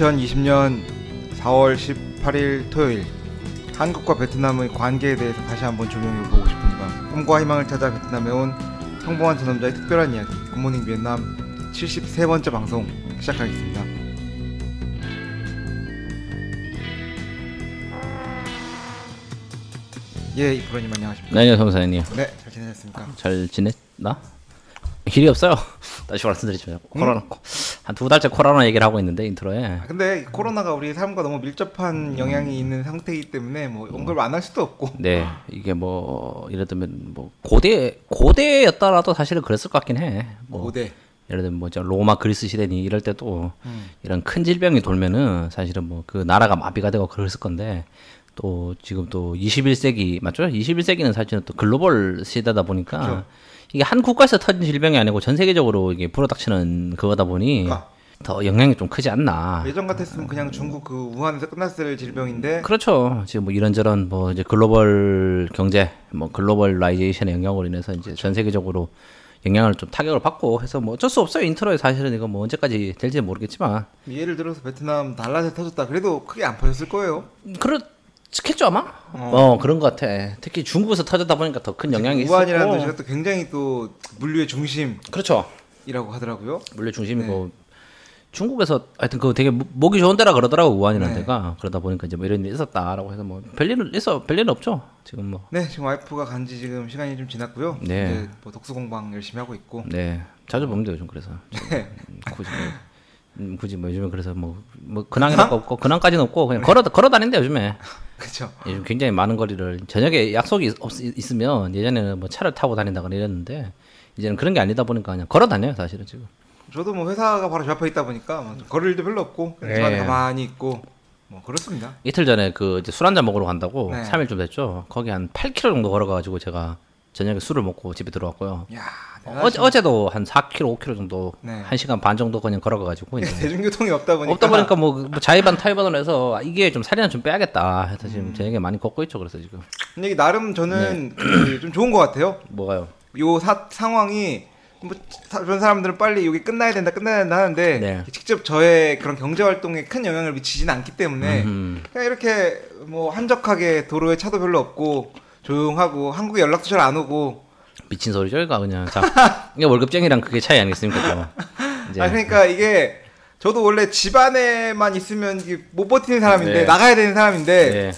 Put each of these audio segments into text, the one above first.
2020년 4월 18일 토요일, 한국과 베트남의 관계에 대해서 다시 한번 조명해보고 싶은 이밤, 꿈과 희망을 찾아 베트남에 온 평범한 두 남자의 특별한 이야기, 굿모닝 비엔남 73번째 방송 시작하겠습니다. 예, 이프로님 안녕하십니까? 네, 안녕하세요, 선생님. 네, 잘 지내셨습니까? 잘 지냈나? 길이 없어요. 다시 말씀드리죠. 코로나 한 2달째 코로나 얘기를 하고 있는데 인트로에. 근데 코로나가 우리 삶과 너무 밀접한 영향이 있는 상태이기 때문에 뭐 언급을 안 할 수도 없고. 네, 이게 뭐 예를 들면 뭐 고대였더라도 사실은 그랬을 것 같긴 해. 뭐 고대. 예를 들면 뭐 로마 그리스 시대니 이럴 때도 이런 큰 질병이 돌면은 사실은 뭐 그 나라가 마비가 되고 그랬을 건데. 또 지금 또 21세기 맞죠? 21세기는 사실은 또 글로벌 시대다 보니까 그렇죠. 이게 한 국가에서 터진 질병이 아니고 전 세계적으로 이게 불어닥치는 그거다 보니 더 영향이 좀 크지 않나. 예전 같았으면 그냥 중국 그 우한에서 끝났을 질병인데. 그렇죠. 지금 뭐 이런저런 뭐 이제 글로벌 경제, 뭐 글로벌라이제이션의 영향으로 인해서 이제 전 세계적으로 영향을 좀 타격을 받고 해서 뭐 어쩔 수 없어요. 인트로에 사실은 이거 뭐 언제까지 될지는 모르겠지만. 예를 들어서 베트남 달랏에 터졌다. 그래도 크게 안 퍼졌을 거예요. 그렇겠죠 아마? 그런 것 같아. 특히 중국에서 터졌다 보니까 더 큰 영향이 있었고. 우한이라는 도시가 또 굉장히 또 물류의 중심이라고 그렇죠. 하더라고요. 물류 중심이고 중국에서 하여튼 그거 되게 목이 좋은 데라 그러더라고 우한이라는 데가. 그러다 보니까 이제 뭐 이런 일이 있었다라고 해서 뭐 별일은 없죠 지금 뭐. 네, 지금 와이프가 간지 지금 시간이 좀 지났고요. 네. 이제 뭐 독서 공방 열심히 하고 있고. 네, 자주 보면 돼요 좀 그래서. 네. 굳이 뭐 요즘에 그래서 뭐 근황이랄 없고 근황까지는 없고 그냥 걸어 다닌대 요즘에. 그렇죠. 요즘 굉장히 많은 거리를 저녁에 약속이 있으면 예전에는 뭐 차를 타고 다닌다거나 이랬는데 이제는 그런 게 아니다 보니까 그냥 걸어 다녀요 사실은 지금. 저도 뭐 회사가 바로 저 앞에 있다 보니까 뭐 걸을 일도 별로 없고 그냥 집 안에 가만히 있고 뭐 그렇습니다. 이틀 전에 그 이제 술 한잔 먹으러 간다고 네. 3일쯤 됐죠. 거기 한 8km 정도 걸어가지고 제가 저녁에 술을 먹고 집에 들어왔고요. 야, 어제도 한 4km, 5km 정도 네. 1시간 반 정도 그냥 걸어가가지고 이제 대중교통이 없다 보니까 뭐 자의반 타의반으로 해서 이게 좀 살이나 좀 빼야겠다 해서 지금 저녁에 많이 걷고 있죠. 그래서 지금 근데 이게 나름 저는 좀 좋은 것 같아요. 뭐가요? 요 상황이 뭐 다른 사람들은 빨리 여기 끝나야 된다 하는데 직접 저의 그런 경제 활동에 큰 영향을 미치진 않기 때문에 그냥 이렇게 뭐 한적하게 도로에 차도 별로 없고 조용하고 한국에 연락도 잘 안 오고. 미친 소리죠 이거 그냥. 자, 이게 월급쟁이랑 그게 차이 아니겠습니까? 또. 이제. 그러니까 이게 저도 원래 집 안에만 있으면 이게 못 버티는 사람인데 네. 나가야 되는 사람인데 네.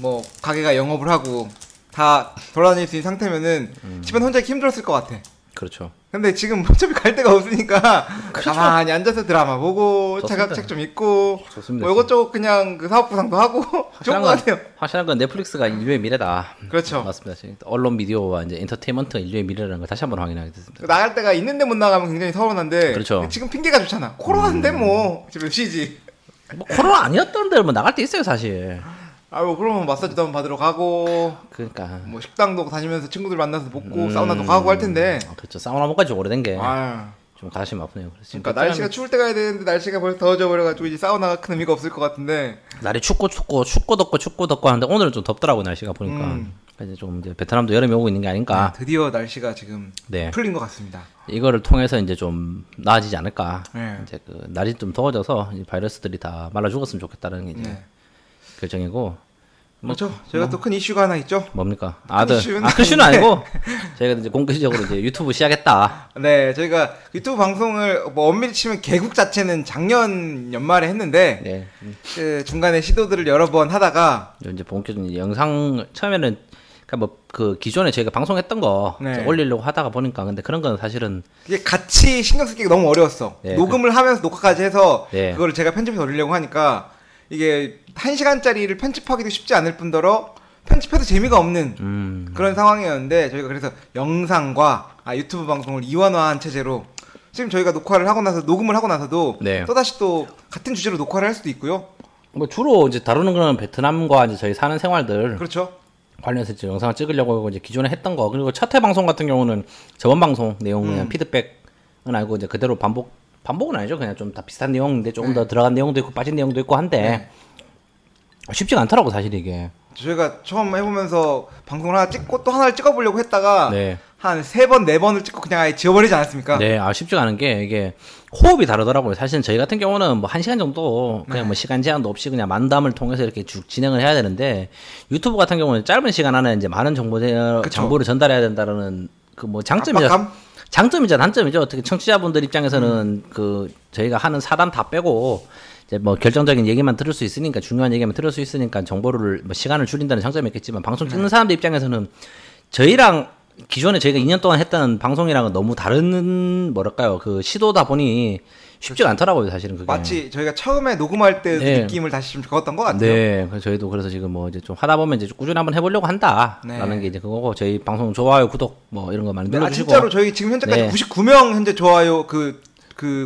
뭐 가게가 영업을 하고 다 돌아다닐 수 있는 상태면은 집안 혼자 있기 힘들었을 것 같아. 그렇죠. 근데 지금 어차피 갈 데가 없으니까 그렇죠. 가만히 앉아서 드라마 보고 좋습니다. 자각책 좀 읽고 좋습니다. 뭐 이것저것 그냥 그 사업 구상도 하고 좋은 것 같아요. 확실한 건 넷플릭스가 인류의 미래다. 그렇죠. 맞습니다. 언론 미디어와 이제 엔터테인먼트가 인류의 미래라는 걸 다시 한번 확인하게 됐습니다. 나갈 데가 있는데 못 나가면 굉장히 서운한데 그렇죠. 지금 핑계가 좋잖아. 코로나인데 뭐 집에 쉬지. 뭐 코로나 아니었던데 뭐 나갈 때 있어요 사실. 뭐 그러면 마사지도 한번 받으러 가고 그러니까 뭐 식당도 다니면서 친구들 만나서 먹고 사우나도 가고 할 텐데. 그렇죠. 사우나 못까지 오래된 게 좀 아유. 가슴이 아프네요. 그래서 그러니까 날씨가 추울 때 가야 되는데 날씨가 벌써 더워져 버려가지고 이제 사우나가 큰 의미가 없을 것 같은데. 날이 춥고 덥고 하는데 오늘은 좀 덥더라고 날씨가 보니까. 이제 좀 이제 베트남도 여름이 오고 있는 게 아닌가. 드디어 날씨가 지금 풀린 것 같습니다. 이거를 통해서 이제 좀 나아지지 않을까. 네. 이제 그 날이 좀 더워져서 이 바이러스들이 다 말라 죽었으면 좋겠다는 게 이제 결정이고. 그렇죠. 저희가 또 큰 이슈가 하나 있죠. 뭡니까? 큰 이슈는 큰 이슈는 아니고 저희가 이제 공개적으로 이제 유튜브 시작했다. 네, 저희가 유튜브 방송을 뭐 엄밀히 치면 개국 자체는 작년 연말에 했는데 그 중간에 시도들을 여러 번 하다가 이제 본격적인 영상 처음에는 그러니까 뭐 그 기존에 저희가 방송했던 거 올리려고 하다가 보니까 근데 그런 건 사실은 이게 같이 신경 쓰기가 너무 어려웠어. 녹음을 하면서 녹화까지 해서 그거를 제가 편집해서 올리려고 하니까 이게 1시간짜리를 편집하기도 쉽지 않을 뿐더러 편집해도 재미가 없는 그런 상황이었는데 저희가 그래서 영상과 유튜브 방송을 이원화한 체제로 지금 저희가 녹음을 하고 나서도 또다시 또 같은 주제로 녹화를 할 수도 있고요. 뭐 주로 이제 다루는 거는 베트남과 이제 저희 사는 생활들 그렇죠. 관련해서 이제 영상을 찍으려고 이제 기존에 했던 거 그리고 첫 회 방송 같은 경우는 저번 방송 내용 그냥 피드백은 알고 이제 그대로 반복은 아니죠. 그냥 좀 다 비슷한 내용인데 조금 더 들어간 내용도 있고 빠진 내용도 있고 한데 쉽지가 않더라고 사실 이게. 저희가 처음 해보면서 방송을 하나 찍고 또 하나를 찍어보려고 했다가 한 3번, 4번을 찍고 그냥 아예 지워버리지 않았습니까? 네, 쉽지가 않은 게 이게 호흡이 다르더라고요. 사실은 저희 같은 경우는 뭐 1시간 정도 그냥 뭐 시간 제한도 없이 그냥 만담을 통해서 이렇게 쭉 진행을 해야 되는데 유튜브 같은 경우는 짧은 시간 안에 이제 많은 정보를 전달해야 된다는 그 뭐 장점이자 단점이죠. 어떻게 청취자분들 입장에서는 그 저희가 하는 사담 다 빼고 이제 뭐 결정적인 얘기만 들을 수 있으니까 중요한 얘기만 들을 수 있으니까 정보를 뭐 시간을 줄인다는 장점이 있겠지만 방송 찍는 사람들 입장에서는 저희랑 기존에 저희가 2년 동안 했던 방송이랑은 너무 다른 뭐랄까요 그 시도다 보니 쉽지가 않더라고요 사실은 그게. 마치 저희가 처음에 녹음할 때 네. 느낌을 다시 좀 적었던 것 같아요. 네, 그래서 저희도 그래서 지금 뭐 이제 좀 하다 보면 이제 꾸준히 한번 해보려고 한다라는 네. 게 이제 그거고 저희 방송 좋아요 구독 뭐 이런 거 많이 눌러주시고. 진짜로 저희 지금 현재까지 네. 99명 현재 좋아요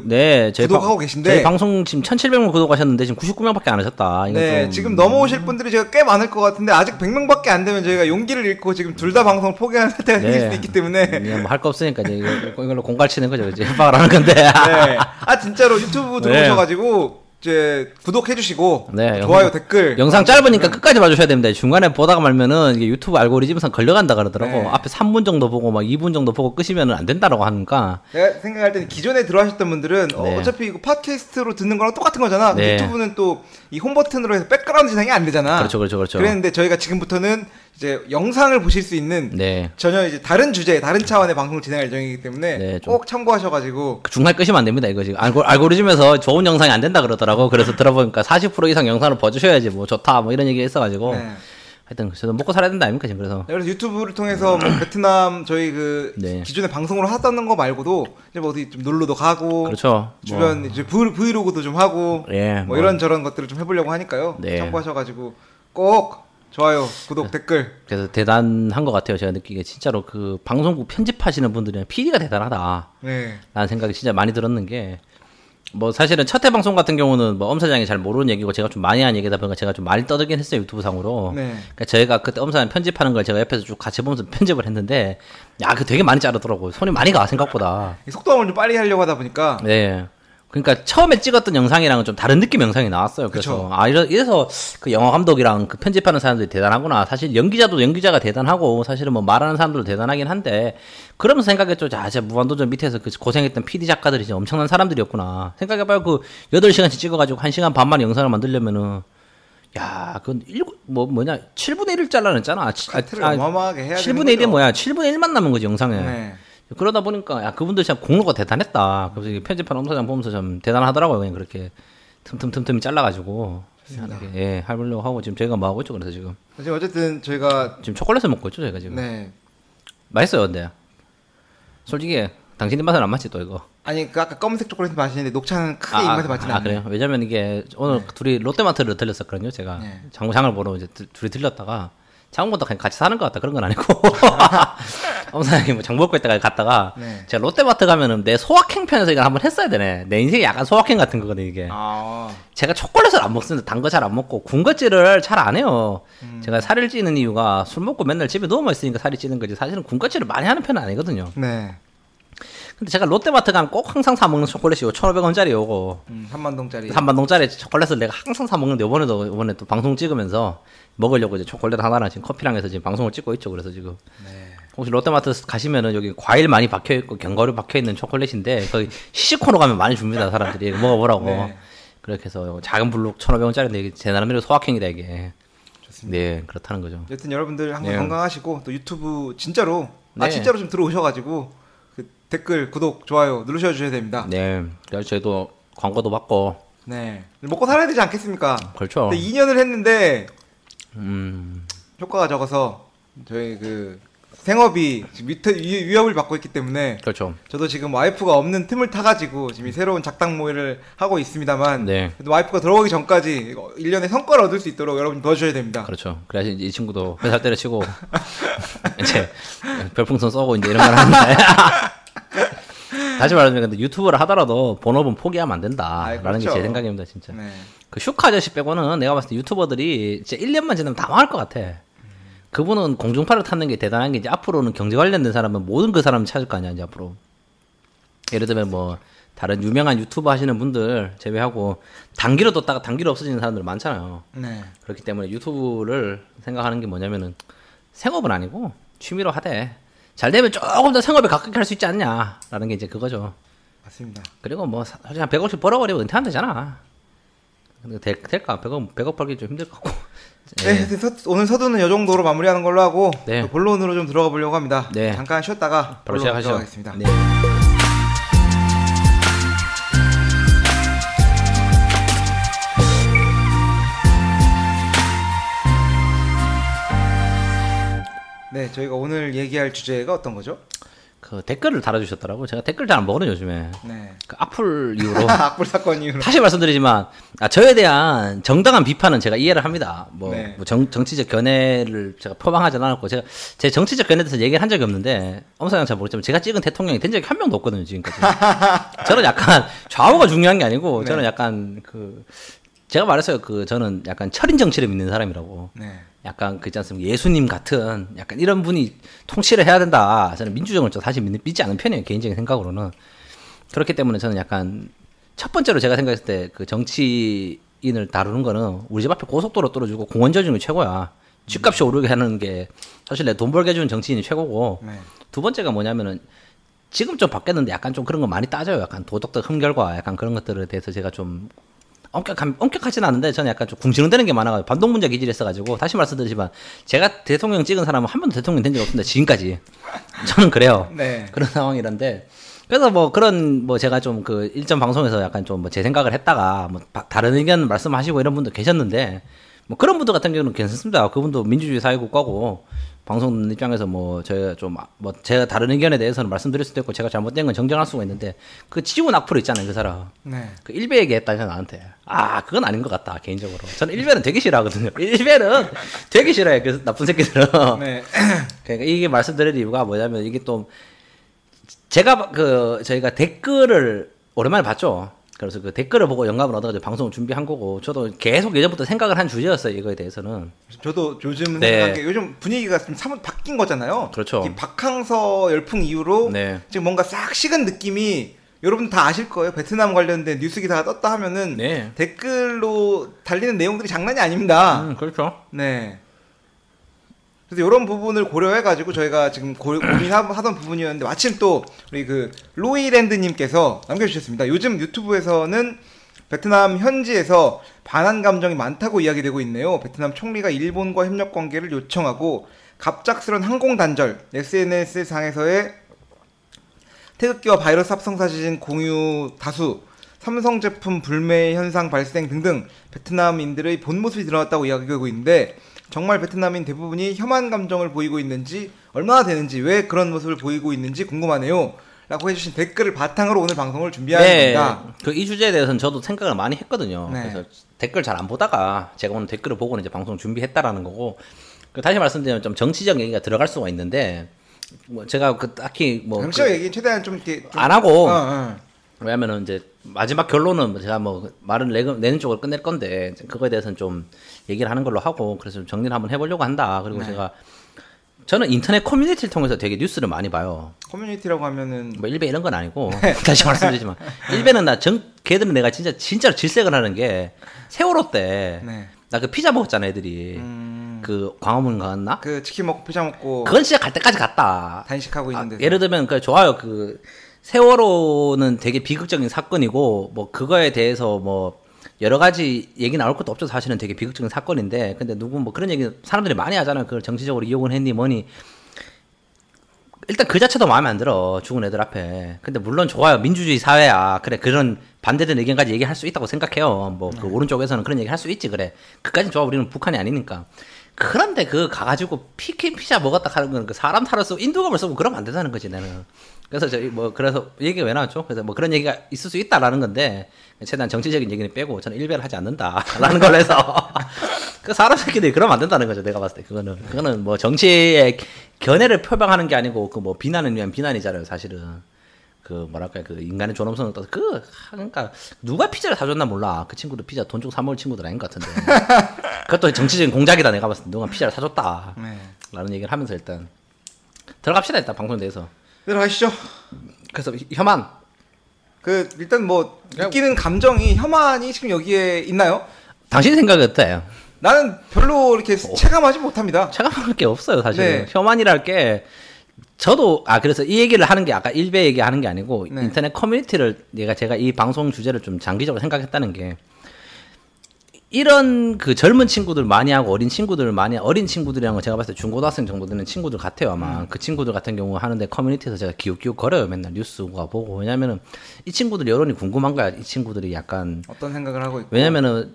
네, 구독하고 계신데 저희 방송 지금 1,700명 구독하셨는데 지금 99명밖에 안 하셨다. 네, 지금 넘어오실 분들이 제가 꽤 많을 것 같은데 아직 100명밖에 안 되면 저희가 용기를 잃고 지금 둘 다 방송을 포기하는 상태가 생길 수도 있기 때문에 뭐 할 거 없으니까 이제 이걸로 공갈 치는 거죠. 이제 협박을 하는 건데. 네. 진짜로 유튜브 들어오셔가지고 이제 구독해주시고 좋아요 댓글 영상 짧으니까 끝까지 봐주셔야 됩니다. 중간에 보다가 말면은 이게 유튜브 알고리즘상 걸려간다 그러더라고. 네. 앞에 3분 정도 보고 막 2분 정도 보고 끄시면은 안 된다라고 하니까. 내가 생각할 때는 기존에 들어하셨던 분들은 어차피 이거 팟캐스트로 듣는 거랑 똑같은 거잖아. 네. 유튜브는 또 이 홈 버튼으로 해서 백그라운드 지상이 안 되잖아. 그렇죠. 그랬는데 저희가 지금부터는 이제 영상을 보실 수 있는 전혀 이제 다른 주제, 다른 차원의 방송을 진행할 예정이기 때문에 꼭 참고하셔가지고 그 중간에 끄시면 안 됩니다. 이거 지금 알고리즘에서 좋은 영상이 안 된다 그러더라고. 그래서 들어보니까 40% 이상 영상을 봐주셔야지 뭐 좋다 뭐 이런 얘기 있어가지고 하여튼 저도 먹고 살아야 된다 아닙니까 지금 그래서 유튜브를 통해서 뭐 베트남 저희 기존에 방송으로 하던 거 말고도 이제 뭐 어디 좀 놀러도 가고 그렇죠. 주변 이제 브이로그도 좀 하고 뭐 이런 저런 것들을 좀 해보려고 하니까요. 참고하셔가지고 꼭 좋아요, 구독, 댓글. 그래서 대단한 것 같아요. 제가 느끼기에 진짜로 그 방송국 편집하시는 분들이랑 PD가 대단하다. 라는 생각이 진짜 많이 들었는 게 뭐 사실은 첫 회 방송 같은 경우는 뭐 엄사장이 잘 모르는 얘기고 제가 좀 많이 한 얘기다 보니까 제가 좀 많이 떠들긴 했어요 유튜브 상으로. 그러니까 저희가 그때 엄사장 편집하는 걸 제가 옆에서 쭉 같이 보면서 편집을 했는데 그 되게 많이 자르더라고요. 손이 많이 가 생각보다. 속도감을 좀 빨리 하려고 하다 보니까. 네. 그러니까 처음에 찍었던 영상이랑은 좀 다른 느낌 영상이 나왔어요. 그래서 이래서 그 영화 감독이랑 그 편집하는 사람들이 대단하구나. 사실 연기자도 연기자가 대단하고 사실은 뭐 말하는 사람들도 대단하긴 한데 그러면서 생각했죠. 진짜 무한도전 밑에서 그 고생했던 PD 작가들이 진짜 엄청난 사람들이었구나. 생각해봐요. 그 8시간씩 찍어가지고 1시간 반 만에 영상을 만들려면은 그건 7분의 1을 잘라냈잖아. 어마어마하게 해야 7분의 1이 뭐야? 7분의 1만 남은 거지 영상에. 그러다 보니까 그분들 진짜 공로가 대단했다. 그래서 편집하는 엄사장 보면서 좀 대단하더라고요. 그냥 그렇게 틈틈틈틈이 잘라가지고 하려고 하고 지금 저희가 뭐 하고 있죠. 그래서 지금 어쨌든 저희가 지금 초콜릿을 먹고 있죠. 저희가 지금. 맛있어요, 근데 솔직히 당신 입맛은 안 맞지 또 이거. 아니 아까 검은색 초콜릿 마시는데 녹차는 크게 입맛에 맞지는 않아요. 그래요? 왜냐면 이게 오늘 둘이 롯데마트를 들렸었거든요. 제가 장을 보러 이제 둘이 들렸다가. 장보다 그냥 같이 사는 것 같다 그런 건 아니고 엄사장이 뭐 장 볼거 있다가 갔다가 제가 롯데마트 가면은 내 소확행 편에서 이걸 한번 했어야 되네. 내 인생이 약간 소확행 같은 거거든 이게. 제가 초콜릿을 안 먹습니다. 단 거 잘 안 먹고 군것질을 잘 안 해요. 제가 살을 찌는 이유가 술 먹고 맨날 집에 누워만 있으니까 살이 찌는 거지 사실은 군것질을 많이 하는 편은 아니거든요. 근데 제가 롯데마트 가면 꼭 항상 사 먹는 초콜릿이 1,500원짜리 요거 3만동짜리 초콜릿을 내가 항상 사 먹는데 이번에 또 방송 찍으면서 먹으려고 이제 초콜릿 하나랑 지금 커피랑 해서 지금 방송을 찍고 있죠. 그래서 지금 혹시 롯데마트 가시면은 여기 과일 많이 박혀있고 견과류 박혀있는 초콜릿인데 거기 시식코너 가면 많이 줍니다. 사람들이 먹어보라고. 그렇게 해서 작은 블록 1,500원짜리인데 이게 제 나름대로 소확행이다 이게. 좋습니다. 네, 그렇다는 거죠. 여튼 여러분들 항상 건강하시고 또 유튜브 진짜로 진짜로 좀 들어오셔가지고 그 댓글, 구독, 좋아요 누르셔주셔야 됩니다. 네, 그래서 저희도 광고도 받고 먹고 살아야 되지 않겠습니까? 그렇죠. 근데 2년을 했는데 효과가 적어서 저희 그 생업이 지금 위협을 받고 있기 때문에 그렇죠. 저도 지금 와이프가 없는 틈을 타가지고 지금 새로운 작당 모의를 하고 있습니다만 그래도 와이프가 들어오기 전까지 1년의 성과를 얻을 수 있도록 여러분 도와주셔야 됩니다. 그렇죠. 그래야지 이 친구도 회사 때려치고 이제 별풍선 쏘고 이제 이런 걸 하는데 다시 말하면 근데 유튜브를 하더라도 본업은 포기하면 안 된다라는 게 제 생각입니다. 진짜. 그 슈카 아저씨 빼고는 내가 봤을 때 유튜버들이 진짜 1년만 지나면 다 망할 것 같아. 그분은 공중파를 탔는 게 대단한 게 이제 앞으로는 경제 관련된 사람은 모든 그 사람을 찾을 거 아니야 이제 앞으로. 예를 들면 뭐 다른 유명한 유튜버 하시는 분들 제외하고 단기로 떴다가 단기로 없어지는 사람들 많잖아요. 그렇기 때문에 유튜브를 생각하는 게 뭐냐면은 생업은 아니고 취미로 하되 잘 되면 조금 더 생업에 가깝게 할 수 있지 않냐라는 게 이제 그거죠. 맞습니다. 그리고 뭐 사실 한 100억씩 벌어버리면 은퇴하면 되잖아. 근데 될까? 100억 벌기 좀 힘들 것 같고. 네, 오늘 서두는 이 정도로 마무리하는 걸로 하고 네. 본론으로 좀 들어가 보려고 합니다. 네. 잠깐 쉬었다가 바로 시작하시죠. 들어가겠습니다. 네. 네, 저희가 오늘 얘기할 주제가 어떤 거죠? 그 댓글을 달아주셨더라고. 제가 댓글 잘 안 보거든요 요즘에. 네. 그 악플 이후로. 악플 사건 이후로. 다시 말씀드리지만 저에 대한 정당한 비판은 제가 이해를 합니다. 네. 뭐 정치적 견해를 제가 표방하진 않았고 제가 제 정치적 견해에 대해서 얘기를 한 적이 없는데 엄사장 잘 모르겠지만 제가 찍은 대통령이 된 적이 한 명도 없거든요 지금까지. 저는 약간 좌우가 중요한 게 아니고 저는 약간 그 제가 말했어요. 그 저는 약간 철인 정치를 믿는 사람이라고. 네. 약간 그 있지 않습니까? 예수님 같은 약간 이런 분이 통치를 해야 된다. 저는 민주정을 좀 사실 믿지 않는 편이에요. 개인적인 생각으로는. 그렇기 때문에 저는 약간 첫 번째로 제가 생각했을 때 그 정치인을 다루는 거는 우리 집 앞에 고속도로 뚫어주고 공원 져주는 게 최고야. 집값이 오르게 하는 게 사실 내 돈 벌게 해주는 정치인이 최고고. 네. 두 번째가 뭐냐면은 지금 좀 바뀌었는데 약간 좀 그런 거 많이 따져요. 약간 도덕적 흠결과 약간 그런 것들에 대해서 제가 좀 엄격하진 않은데 저는 약간 좀 궁시렁대는 게 많아가지고 반동문자 기질이 있어가지고 다시 말씀드리지만 제가 대통령 찍은 사람은 한 번도 대통령 된 적이 없습니다. 지금까지. 저는 그래요. 네. 그런 상황이란데 그래서 뭐 그런 뭐 제가 좀 그 일전 방송에서 약간 좀 뭐 제 생각을 했다가 뭐 다른 의견 말씀하시고 이런 분도 계셨는데 뭐 그런 분들 같은 경우는 괜찮습니다. 그분도 민주주의 사회국가고 방송 입장에서 뭐 제가 좀 뭐 제가 다른 의견에 대해서는 말씀드릴 수도 있고 제가 잘못된 건 정정할 수가 있는데 그 지운 악플 있잖아요 그 사람. 네. 그 일베 얘기했다죠 나한테. 아 그건 아닌 것 같다 개인적으로. 저는 일베는 되게 싫어하거든요. 일베는 되게 싫어해 그 나쁜 새끼들은. 네. 그러니까 이게 말씀드릴 이유가 뭐냐면 이게 또 제가 그 저희가 댓글을 오랜만에 봤죠. 그래서 그 댓글을 보고 영감을 얻어가지고 방송을 준비한 거고 저도 계속 예전부터 생각을 한 주제였어요 이거에 대해서는. 저도 요즘 네. 생각한 게 요즘 분위기가 좀 사뭇 바뀐 거잖아요. 그렇죠. 이 박항서 열풍 이후로 네. 지금 뭔가 싹 식은 느낌이 여러분 다 아실 거예요. 베트남 관련된 뉴스 기사가 떴다 하면은 네. 댓글로 달리는 내용들이 장난이 아닙니다. 그렇죠. 네. 그래서 이런 부분을 고려해가지고 저희가 지금 고민하던 부분이었는데 마침 또 우리 그 로이랜드님께서 남겨주셨습니다. 요즘 유튜브에서는 베트남 현지에서 반한 감정이 많다고 이야기되고 있네요. 베트남 총리가 일본과 협력 관계를 요청하고 갑작스런 항공 단절, SNS 상에서의 태극기와 바이러스 합성 사진 공유 다수, 삼성 제품 불매 현상 발생 등등 베트남인들의 본 모습이 드러났다고 이야기하고 있는데 정말 베트남인 대부분이 혐한 감정을 보이고 있는지 얼마나 되는지 왜 그런 모습을 보이고 있는지 궁금하네요. 라고 해주신 댓글을 바탕으로 오늘 방송을 준비하였습니다. 네, 그 이 주제에 대해서는 저도 생각을 많이 했거든요. 네. 그래서 댓글 잘 안 보다가 제가 오늘 댓글을 보고는 이제 방송 준비했다라는 거고 다시 말씀드리면 좀 정치적 얘기가 들어갈 수가 있는데 뭐 제가 그 딱히 뭐 정치적 얘기 최대한 좀 이렇게 안 하고 어. 왜냐면은 이제 마지막 결론은 제가 뭐 말을 내는 쪽으로 끝낼 건데 그거에 대해서는 좀 얘기를 하는 걸로 하고 그래서 좀 정리를 한번 해보려고 한다. 그리고 네. 저는 인터넷 커뮤니티를 통해서 되게 뉴스를 많이 봐요. 커뮤니티라고 하면은 뭐 일베 이런 건 아니고 다시 말씀드리지만 일베는 걔들은 내가 진짜로 질색을 하는 게 세월호 때 나 그 네. 피자 먹었잖아 애들이 그 광화문 갔나? 그 치킨 먹고 피자 먹고 그건 진짜 갈 때까지 갔다. 단식하고 있는데 예를 들면 그 좋아요 그 세월호는 되게 비극적인 사건이고 뭐 그거에 대해서 뭐 여러 가지 얘기 나올 것도 없죠. 사실은 되게 비극적인 사건인데 근데 누구 뭐 그런 얘기 사람들이 많이 하잖아요. 그걸 정치적으로 이용을 했니 뭐니. 일단 그 자체도 마음에 안 들어. 죽은 애들 앞에. 근데 물론 좋아요. 민주주의 사회야. 그래 그런 반대된 의견까지 얘기할 수 있다고 생각해요. 뭐 그 오른쪽에서는 그런 얘기 할 수 있지. 그래 그까진 좋아. 우리는 북한이 아니니까. 그런데 그 가가지고 피자 먹었다 하는 건 그 사람 탈을 쓰고 인두감을 쓰고 그러면 안 된다는 거지 나는. 그래서 저희 뭐 그래서 얘기가 왜 나왔죠? 그래서 뭐 그런 얘기가 있을 수 있다라는 건데 최대한 정치적인 얘기는 빼고 저는 일배를 하지 않는다라는 걸 해서 그 사람 새끼들이 그러면 안 된다는 거죠. 내가 봤을 때 그거는 뭐 정치의 견해를 표방하는 게 아니고 그 뭐 비난을 위한 비난이잖아요. 사실은 그 뭐랄까 그 인간의 존엄성을 떠서 그러니까 누가 피자를 사줬나 몰라. 그 친구도 피자 돈 주고 사 먹을 친구들 아닌 것 같은데 그것도 정치적인 공작이다. 내가 봤을 때 누가 피자를 사줬다 라는 얘기를 하면서 일단 들어갑시다. 일단 방송에 대해서 들어가시죠. 그래서 혐한 그 일단 뭐 느끼는 감정이 혐한이 지금 여기에 있나요? 당신 생각이 어때요? 나는 별로 이렇게 체감하지 못합니다. 체감할 게 없어요 사실은. 네. 혐한이랄 게 저도 그래서 이 얘기를 하는 게 아까 일베 얘기하는 게 아니고 네. 인터넷 커뮤니티를 제가 이 방송 주제를 좀 장기적으로 생각했다는 게 이런 그 젊은 친구들 많이 하고 어린 친구들이랑 제가 봤을 때 중고등학생 정도 되는 친구들 같아요 아마. 그 친구들 같은 경우 하는데 커뮤니티에서 제가 기웃기웃 거려요 맨날 뉴스가 보고. 왜냐면은 이 친구들 여론이 궁금한 거야. 이 친구들이 약간 어떤 생각을 하고 있고. 왜냐면은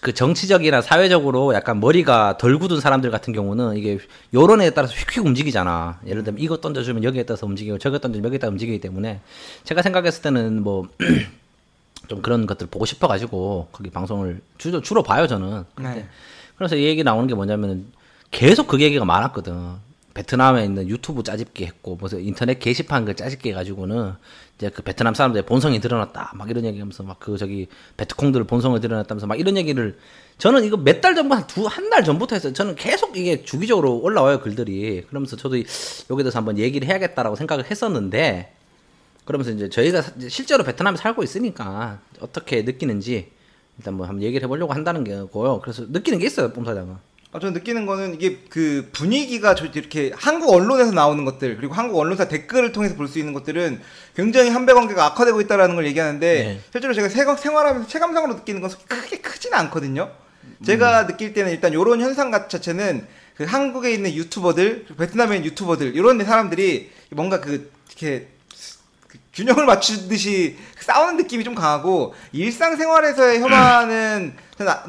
그 정치적이나 사회적으로 약간 머리가 덜 굳은 사람들 같은 경우는 이게 여론에 따라서 휙휙 움직이잖아. 예를 들면 이거 던져주면 여기에 따라서 움직이고 저거 던져주면 여기에 따라 움직이기 때문에 제가 생각했을 때는 뭐 좀 그런 것들 보고 싶어가지고 거기 방송을 주로 봐요 저는. 네. 그래서 이 얘기 나오는 게 뭐냐면은 계속 그 얘기가 많았거든. 베트남에 있는 유튜브 짜집기 했고 무슨 인터넷 게시판 그 짜집기 해가지고는 이제 그 베트남 사람들의 본성이 드러났다 막 이런 얘기하면서 막 그 저기 베트콩들 본성을 드러났다면서 막 이런 얘기를 저는 이거 몇 달 전부터 한 달 전부터 했어요. 저는 계속 이게 주기적으로 올라와요 글들이. 그러면서 저도 여기 대해서 한번 얘기를 해야겠다라고 생각을 했었는데. 그러면서 이제 저희가 실제로 베트남에 살고 있으니까 어떻게 느끼는지 일단 뭐 한번 얘기를 해보려고 한다는 게고요. 그래서 느끼는 게 있어요, 뽐사장은. 저는 느끼는 거는 이게 그 분위기가 이렇게 한국 언론에서 나오는 것들 그리고 한국 언론사 댓글을 통해서 볼 수 있는 것들은 굉장히 한배관계가 악화되고 있다라는 걸 얘기하는데 네. 실제로 제가 생활하면서 체감상으로 느끼는 건 크게 크지는 않거든요. 제가 느낄 때는 일단 이런 현상 자체는 그 한국에 있는 유튜버들, 베트남에 있는 유튜버들 이런 사람들이 뭔가 이렇게 균형을 맞추듯이 싸우는 느낌이 좀 강하고 일상생활에서의 혐오는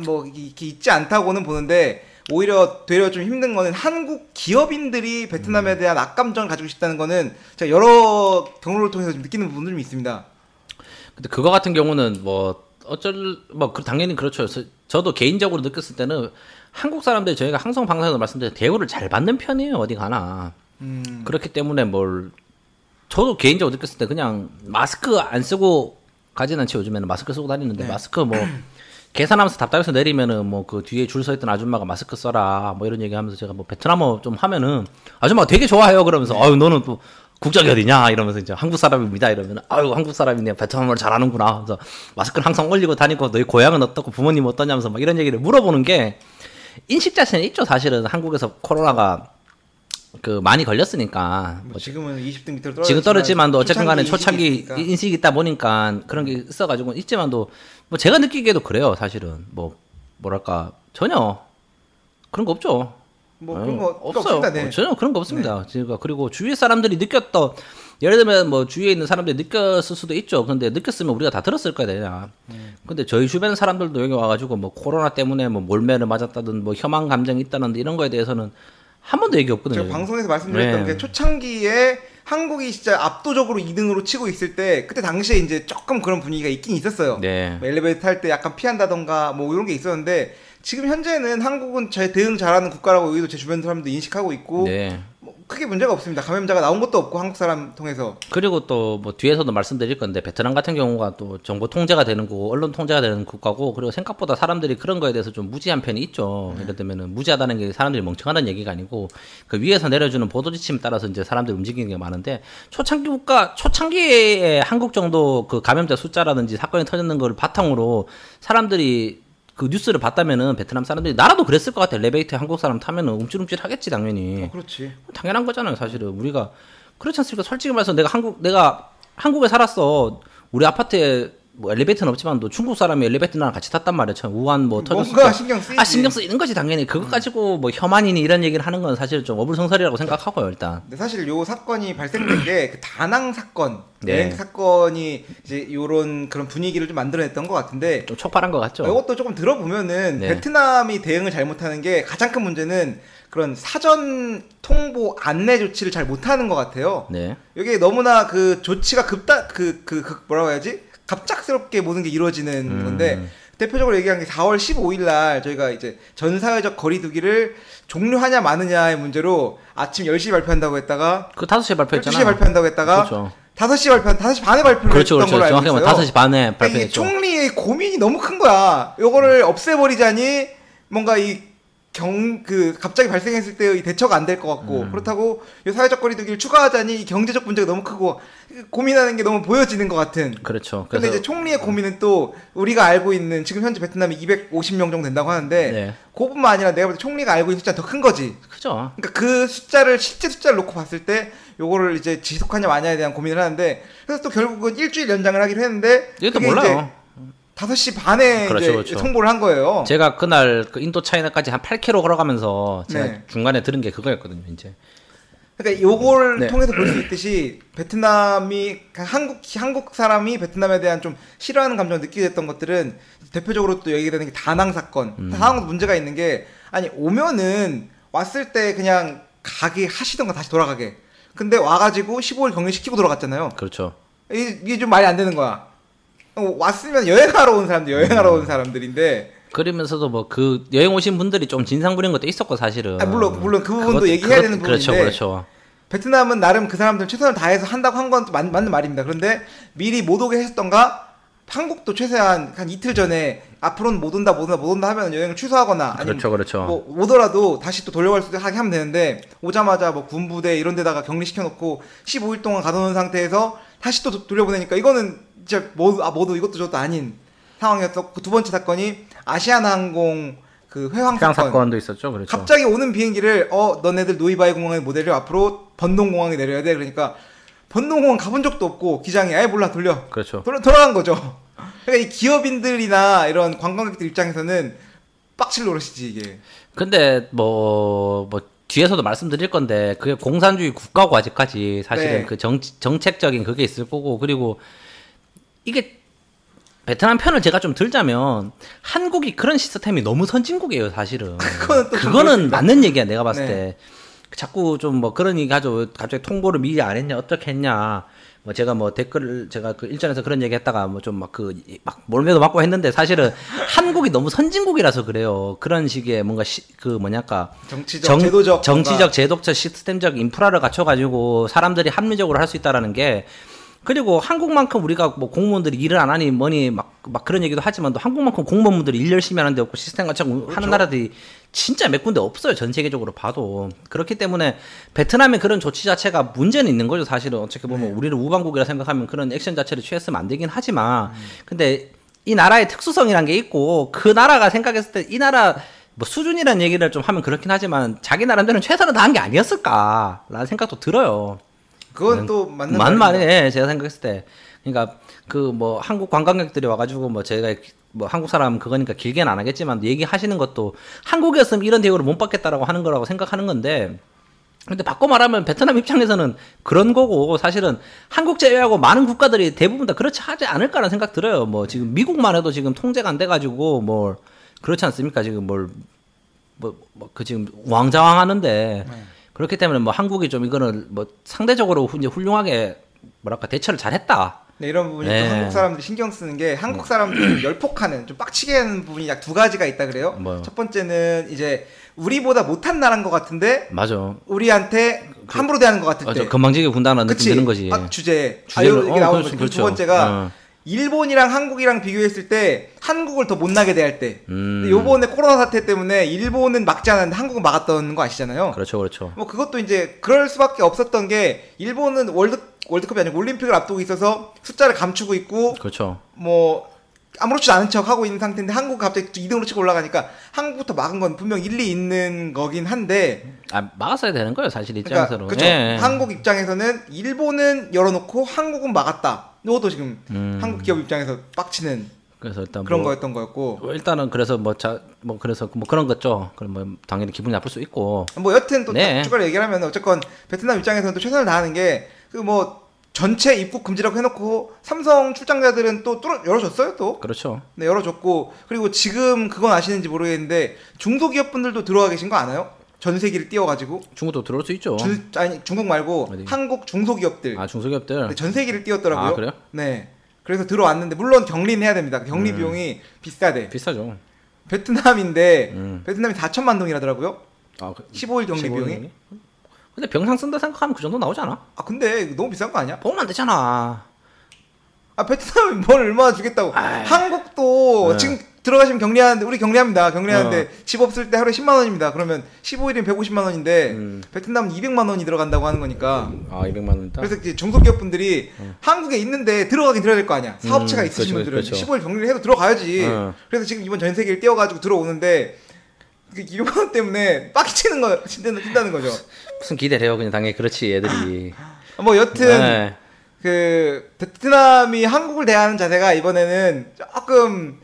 뭐 이렇게 있지 않다고는 보는데 오히려 되려 좀 힘든 거는 한국 기업인들이 베트남에 대한 악감정을 가지고 있다는 거는 제가 여러 경로를 통해서 좀 느끼는 부분들이 좀 있습니다. 근데 그거 같은 경우는 당연히 그렇죠. 저도 개인적으로 느꼈을 때는 한국 사람들이 저희가 항상 방송에서 말씀드린 대우를 잘 받는 편이에요 어디 가나. 그렇기 때문에 저도 개인적으로 느꼈을 때 그냥 마스크 안 쓰고 가진 않지. 요즘에는 마스크 쓰고 다니는데 네. 마스크 계산하면서 답답해서 내리면은 그 뒤에 줄 서 있던 아줌마가 마스크 써라 이런 얘기하면서 제가 베트남어 좀 하면은 아줌마가 되게 좋아해요. 그러면서 네. 아유 너는 또 국적이 어디냐 이러면서 이제 한국 사람입니다 이러면 아유 한국 사람이네 베트남어를 잘하는구나. 그래서 마스크를 항상 올리고 다니고 너희 고향은 어떻고 부모님 어떠냐면서 이런 얘기를 물어보는 게 인식 자체는 있죠. 사실은 한국에서 코로나가 많이 걸렸으니까. 지금은 20등 밑으로 떨어졌지만 지금 떨어지만도 어쨌든 간에 초창기 인식이 있다 보니까 그런 게 있어가지고 있지만도 제가 느끼기에도 그래요 사실은. 뭐랄까 전혀 그런 거 없죠. 그런 거 없어요. 네. 전혀 그런 거 없습니다. 네. 그리고 주위의 사람들이 느꼈던 예를 들면 주위에 있는 사람들이 느꼈을 수도 있죠. 근데 느꼈으면 우리가 다 들었을 거야 되냐. 근데 저희 주변 사람들도 여기 와가지고 코로나 때문에 몰매를 맞았다든 혐한 감정이 있다는 이런 거에 대해서는 한 번도 얘기 없거든요. 제가 방송에서 말씀드렸던 게 초창기에 한국이 진짜 압도적으로 2등으로 치고 있을 때 그때 당시에 이제 조금 그런 분위기가 있긴 있었어요. 네. 엘리베이터 탈 때 약간 피한다던가 이런 게 있었는데 지금 현재는 한국은 대응 잘하는 국가라고 여기도 제 주변 사람도 인식하고 있고 네. 크게 문제가 없습니다. 감염자가 나온 것도 없고 한국 사람 통해서. 그리고 또 뒤에서도 말씀드릴 건데 베트남 같은 경우가 또 정보 통제가 되는 거고 언론 통제가 되는 국가고 그리고 생각보다 사람들이 그런 거에 대해서 좀 무지한 편이 있죠. 예를 들면은 무지하다는 게 사람들이 멍청하다는 얘기가 아니고 그 위에서 내려주는 보도 지침에 따라서 이제 사람들이 움직이는 게 많은데 초창기에 한국 정도 그 감염자 숫자라든지 사건이 터졌는 걸 바탕으로 사람들이 그 뉴스를 봤다면은 베트남 사람들이 나라도 그랬을 것 같아. 엘리베이터에 한국 사람 타면은 움찔움찔 하겠지 당연히. 그렇지. 당연한 거잖아요 사실은. 우리가 그렇지 않습니까? 솔직히 말해서 내가 한국에 살았어. 우리 아파트에 엘리베이터는 없지만 중국 사람이 엘리베이터랑 같이 탔단 말이야. 참 우한 터졌을 뭔가 신경 쓰이지. 신경 쓰이는 거지 당연히. 그거 가지고 혐한이니 이런 얘기를 하는 건 사실 좀 어불성설이라고 생각하고요 일단. 근데 사실 요 사건이 발생된 게 그 다낭 사건, 네. 여행 사건이 이제 요런 그런 분위기를 좀 만들어냈던 것 같은데 좀 촉발한 것 같죠. 이것도 조금 들어보면은 네. 베트남이 대응을 잘못하는 게 가장 큰 문제는 그런 사전 통보 안내 조치를 잘 못하는 것 같아요. 네. 이게 너무나 그 조치가 뭐라고 해야지? 갑작스럽게 모든 게 이루어지는 건데 대표적으로 얘기한 게 4월 15일 날 저희가 이제 전 사회적 거리두기를 종료하냐 마느냐의 문제로 아침 10시 발표한다고 했다가 5시에 발표했잖아. 12시에 발표한다고 했다가 그렇죠. 5시 반에 발표를 그렇죠, 했던 걸로 알고 정확히 있어요. 5시 반에 발표했죠. 총리의 고민이 너무 큰 거야. 요거를 없애버리자니 뭔가 갑자기 발생했을 때의 대처가 안 될 것 같고 그렇다고 이 사회적 거리두기를 추가하자니 이 경제적 문제가 너무 크고 고민하는 게 너무 보여지는 것 같은. 그렇죠. 근데 이제 총리의 고민은 또 우리가 알고 있는 지금 현재 베트남이 250명 정도 된다고 하는데 네. 그것뿐만 아니라 내가 볼 때 총리가 알고 있는 숫자는 더 큰 거지. 크죠. 그러니까 그 실제 숫자를 놓고 봤을 때 요거를 이제 지속하냐 마냐에 대한 고민을 하는데 그래서 또 결국은 일주일 연장을 하기로 했는데 이것도 몰라요. 5시 반에 그렇죠, 이제 통보를 한 거예요. 제가 그날 그 인도 차이나까지 한 8km 걸어가면서 제가 네. 중간에 들은 게 그거였거든요, 이제. 그러니까 요걸 네. 통해서 볼 수 있듯이 베트남이 한국 사람이 베트남에 대한 좀 싫어하는 감정을 느끼게 됐던 것들은 대표적으로 또 얘기되는 게 다낭 사건. 다낭도 문제가 있는 게 아니 오면은 왔을 때 그냥 가게 하시던가 다시 돌아가게. 근데 와가지고 15일 격리시키고 돌아갔잖아요. 그렇죠. 이게 좀 말이 안 되는 거야. 왔으면 여행하러 온 온 사람들인데. 그러면서도 뭐 그 여행 오신 분들이 좀 진상 부린 것도 있었고 사실은. 물론 그 부분도 얘기해야 되는 부분인데. 그렇죠. 베트남은 나름 그 사람들 최선을 다해서 한다고 한 건 맞는 말입니다. 그런데 미리 못 오게 했었던가 한국도 최소한 한 이틀 전에 앞으로는 못 온다 하면 여행을 취소하거나 아니면 그렇죠. 뭐 오더라도 다시 또 돌려갈 수 있게 하면 되는데 오자마자 뭐 군부대 이런 데다가 격리시켜놓고 15일 동안 가둬놓은 상태에서 다시 또 돌려보내니까 이거는 진짜 모두 이것도 저것도 아닌 상황이었었고 두 번째 사건이 아시아나항공 그 회항 사건도 있었죠. 그렇죠. 갑자기 오는 비행기를 너네들 노이바이 공항에 못 내려 앞으로 번동공항에 내려야 돼. 그러니까 번동공항 가본 적도 없고 기장이 아예 몰라 돌려. 그렇죠. 돌아간 거죠. 그러니까 이 기업인들이나 이런 관광객들 입장에서는 빡칠 노릇이지 이게. 근데 뭐 뒤에서도 말씀드릴 건데 그게 공산주의 국가고 아직까지 사실은 네. 그 정책적인 그게 있을 거고 그리고 이게 베트남 편을 제가 좀 들자면 한국이 그런 시스템이 너무 선진국이에요 사실은. 그거는 맞는 얘기야 내가 봤을 때. 자꾸 좀 뭐 그런 얘기 하죠. 갑자기 통보를 미리 안 했냐 어떻게 했냐. 뭐 제가 뭐 댓글을 제가 그 일전에서 그런 얘기 했다가 뭐 좀 막 막 몰매도 맞고 했는데 사실은 한국이 너무 선진국이라서 그래요. 그런 식의 뭔가 그 뭐냐까 정치적 제도적 시스템적 인프라를 갖춰가지고 사람들이 합리적으로 할 수 있다라는 게 그리고 한국만큼 우리가 뭐 공무원들이 일을 안 하니 뭐니 막 그런 얘기도 하지만 또 한국만큼 공무원들이 일 열심히 하는 데 없고 시스템 갖춰서 그렇죠. 하는 나라들이 진짜 몇 군데 없어요. 전 세계적으로 봐도. 그렇기 때문에 베트남의 그런 조치 자체가 문제는 있는 거죠. 사실은 어떻게 보면 우리를 우방국이라 생각하면 그런 액션 자체를 취했으면 안 되긴 하지만 근데 이 나라의 특수성이란 게 있고 그 나라가 생각했을 때 이 나라 뭐 수준이라는 얘기를 좀 하면 그렇긴 하지만 자기 나름대로는 최선을 다한 게 아니었을까라는 생각도 들어요. 그건 또 맞는 말이에요. 제가 생각했을 때. 그러니까 그 뭐 한국 관광객들이 와가지고 뭐 제가 뭐 한국 사람 그거니까 길게는 안 하겠지만 얘기하시는 것도 한국이었으면 이런 대우를 못 받겠다라고 하는 거라고 생각하는 건데 근데 바꿔 말하면 베트남 입장에서는 그런 거고 사실은 한국 제외하고 많은 국가들이 대부분 다 그렇지 하지 않을까라는 생각 들어요. 뭐 지금 미국만 해도 지금 통제가 안 돼가지고 뭐 그렇지 않습니까? 지금 그 지금 우왕좌왕 하는데 그렇기 때문에 뭐 한국이 좀 이거는 뭐 상대적으로 이제 훌륭하게 뭐랄까 대처를 잘했다. 네, 이런 부분이 또 한국 사람들이 신경 쓰는 게 한국 사람들이 열폭하는 좀 빡치게 하는 부분이 약 두 가지가 있다 그래요. 뭐요? 첫 번째는 이제 우리보다 못한 나라인 것 같은데 맞아. 우리한테 함부로 대하는 것 같을 때 건방지게 군다는 느낌 드는 거지. 주제에 주제로, 나오는 거지. 그렇죠. 두 번째가 일본이랑 한국이랑 비교했을 때 한국을 더 못나게 대할 때. 근데 요번에 코로나 사태 때문에 일본은 막지 않았는데 한국은 막았던 거 아시잖아요. 그렇죠. 뭐 그것도 이제 그럴 수밖에 없었던 게 일본은 월드컵이 아니고 올림픽을 앞두고 있어서 숫자를 감추고 있고 그렇죠. 뭐 아무렇지도 않은 척 하고 있는 상태인데 한국 갑자기 2등으로 치고 올라가니까 한국부터 막은 건 분명 일리 있는 거긴 한데 막았어야 되는 거예요 사실 입장에서는. 그러니까, 그렇죠. 한국 입장에서는 일본은 열어놓고 한국은 막았다. 이것도 지금 한국 기업 입장에서 빡치는 그래서 일단 그런 거였던 거였고 일단은 그래서 그래서 그런 거죠. 그럼 뭐 당연히 기분이 나쁠 수 있고 뭐 여튼 또 추가로 얘기를 하면 어쨌건 베트남 입장에서는 또 최선을 다하는 게 그 뭐 전체 입국 금지라고 해놓고 삼성 출장자들은 또 열어줬어요 또. 그렇죠. 네 열어줬고 그리고 지금 그건 아시는지 모르겠는데 중소기업분들도 들어와 계신 거 아나요? 전세기를 띄워가지고 중국도 들어올 수 있죠. 아니 중국 말고 어디? 한국 중소기업들. 중소기업들. 네, 전세기를 띄웠더라고요. 그래요? 네. 그래서 들어왔는데 물론 격리는 해야 됩니다. 격리 비용이 비싸죠. 베트남인데 베트남이 4천만 동이라더라고요. 15일 격리 비용이. 근데 병상 쓴다 생각하면 그 정도 나오지 않아? 근데 너무 비싼 거 아니야? 보면 안 되잖아. 베트남이 뭘 얼마나 주겠다고. 한국도 지금 들어가시면 격리하는데 우리 격리하는데 집 없을 때 하루에 10만 원입니다. 그러면 15일이면 150만 원인데 베트남은 200만 원이 들어간다고 하는 거니까. 200만 원이다. 그래서 이제 중소기업분들이 한국에 있는데 들어가긴 들어야 될 거 아니야. 사업체가 있으신 분들은 15일 격리를 해도 들어가야지. 그래서 지금 이번 전세기를 띄워가지고 들어오는데 그 200만 원 때문에 빡치는 거 친다는 거죠. 무슨 기대를 해요? 그냥 당연히 그렇지 애들이. 뭐 여튼 네. 그 베트남이 한국을 대하는 자세가 이번에는 조금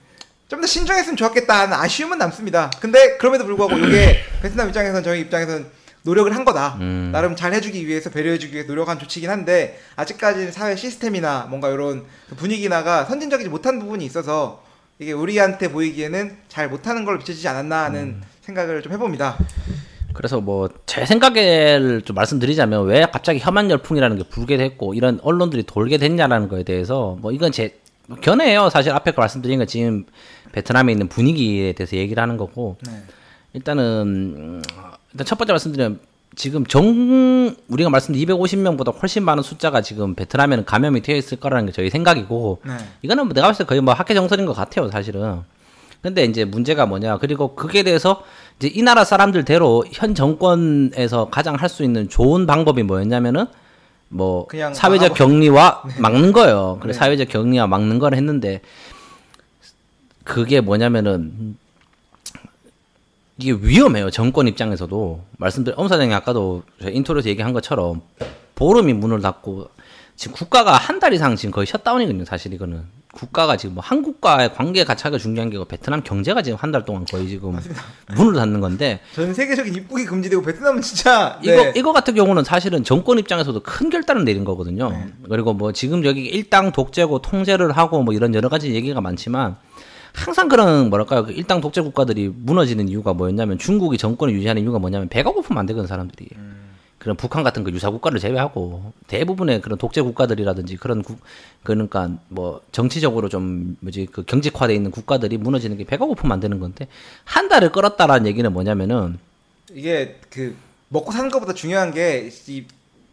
좀 더 신중했으면 좋았겠다 하는 아쉬움은 남습니다. 근데 그럼에도 불구하고 이게 베트남 입장에서는 저희 입장에서는 노력을 한 거다. 나름 잘 해주기 위해서 배려해주기 위해서 노력한 조치이긴 한데 아직까지는 사회 시스템이나 뭔가 이런 분위기나가 선진적이지 못한 부분이 있어서 이게 우리한테 보이기에는 잘 못하는 걸로 비춰지지 않았나 하는 생각을 좀 해봅니다. 그래서 뭐 제 생각을 좀 말씀드리자면 왜 갑자기 혐한 열풍이라는 게 불게 됐고 이런 언론들이 돌게 됐냐라는 거에 대해서 뭐 이건 제 견해예요. 사실 앞에 말씀드린 건 지금 베트남에 있는 분위기에 대해서 얘기를 하는 거고 네. 일단 첫 번째 말씀드리면 지금 우리가 말씀드린 250명보다 훨씬 많은 숫자가 지금 베트남에는 감염이 되어 있을 거라는 게 저희 생각이고 네. 이거는 내가 봤을 때 거의 뭐 학계정설인 것 같아요 사실은. 근데 이제 문제가 뭐냐 그리고 그게 대해서 이제 이 나라 사람들대로 현 정권에서 가장 할 수 있는 좋은 방법이 뭐였냐면은 뭐 사회적 격리와 네. 막는 거예요. 그래 네. 사회적 격리와 막는 걸 했는데 그게 뭐냐면은 이게 위험해요. 정권 입장에서도 엄 사장이 아까도 인트로에서 얘기한 것처럼 보름이 문을 닫고 지금 국가가 한 달 이상 지금 거의 셧다운이거든요. 사실 이거는 국가가 지금 뭐 한국과의 관계 가차가 중요한 게 베트남 경제가 지금 한 달 동안 거의 지금 맞습니다. 문을 닫는 건데 전 세계적인 입국이 금지되고 베트남은 진짜 이거 같은 경우는 사실은 정권 입장에서도 큰 결단을 내린 거거든요. 네. 그리고 뭐 지금 여기 일당 독재고 통제를 하고 뭐 이런 여러 가지 얘기가 많지만 항상 그런 뭐랄까요 일당 독재 국가들이 무너지는 이유가 뭐였냐면 중국이 정권을 유지하는 이유가 뭐냐면 배가 고프면 안 되거든 사람들이. 그런 북한 같은 그 유사 국가를 제외하고 대부분의 그런 독재 국가들이라든지 그러니까 뭐 정치적으로 좀 그 경직화돼 있는 국가들이 무너지는 게 배가 고프면 안 되는 건데 한 달을 끌었다라는 얘기는 뭐냐면은 이게 그 먹고 사는 것보다 중요한 게 이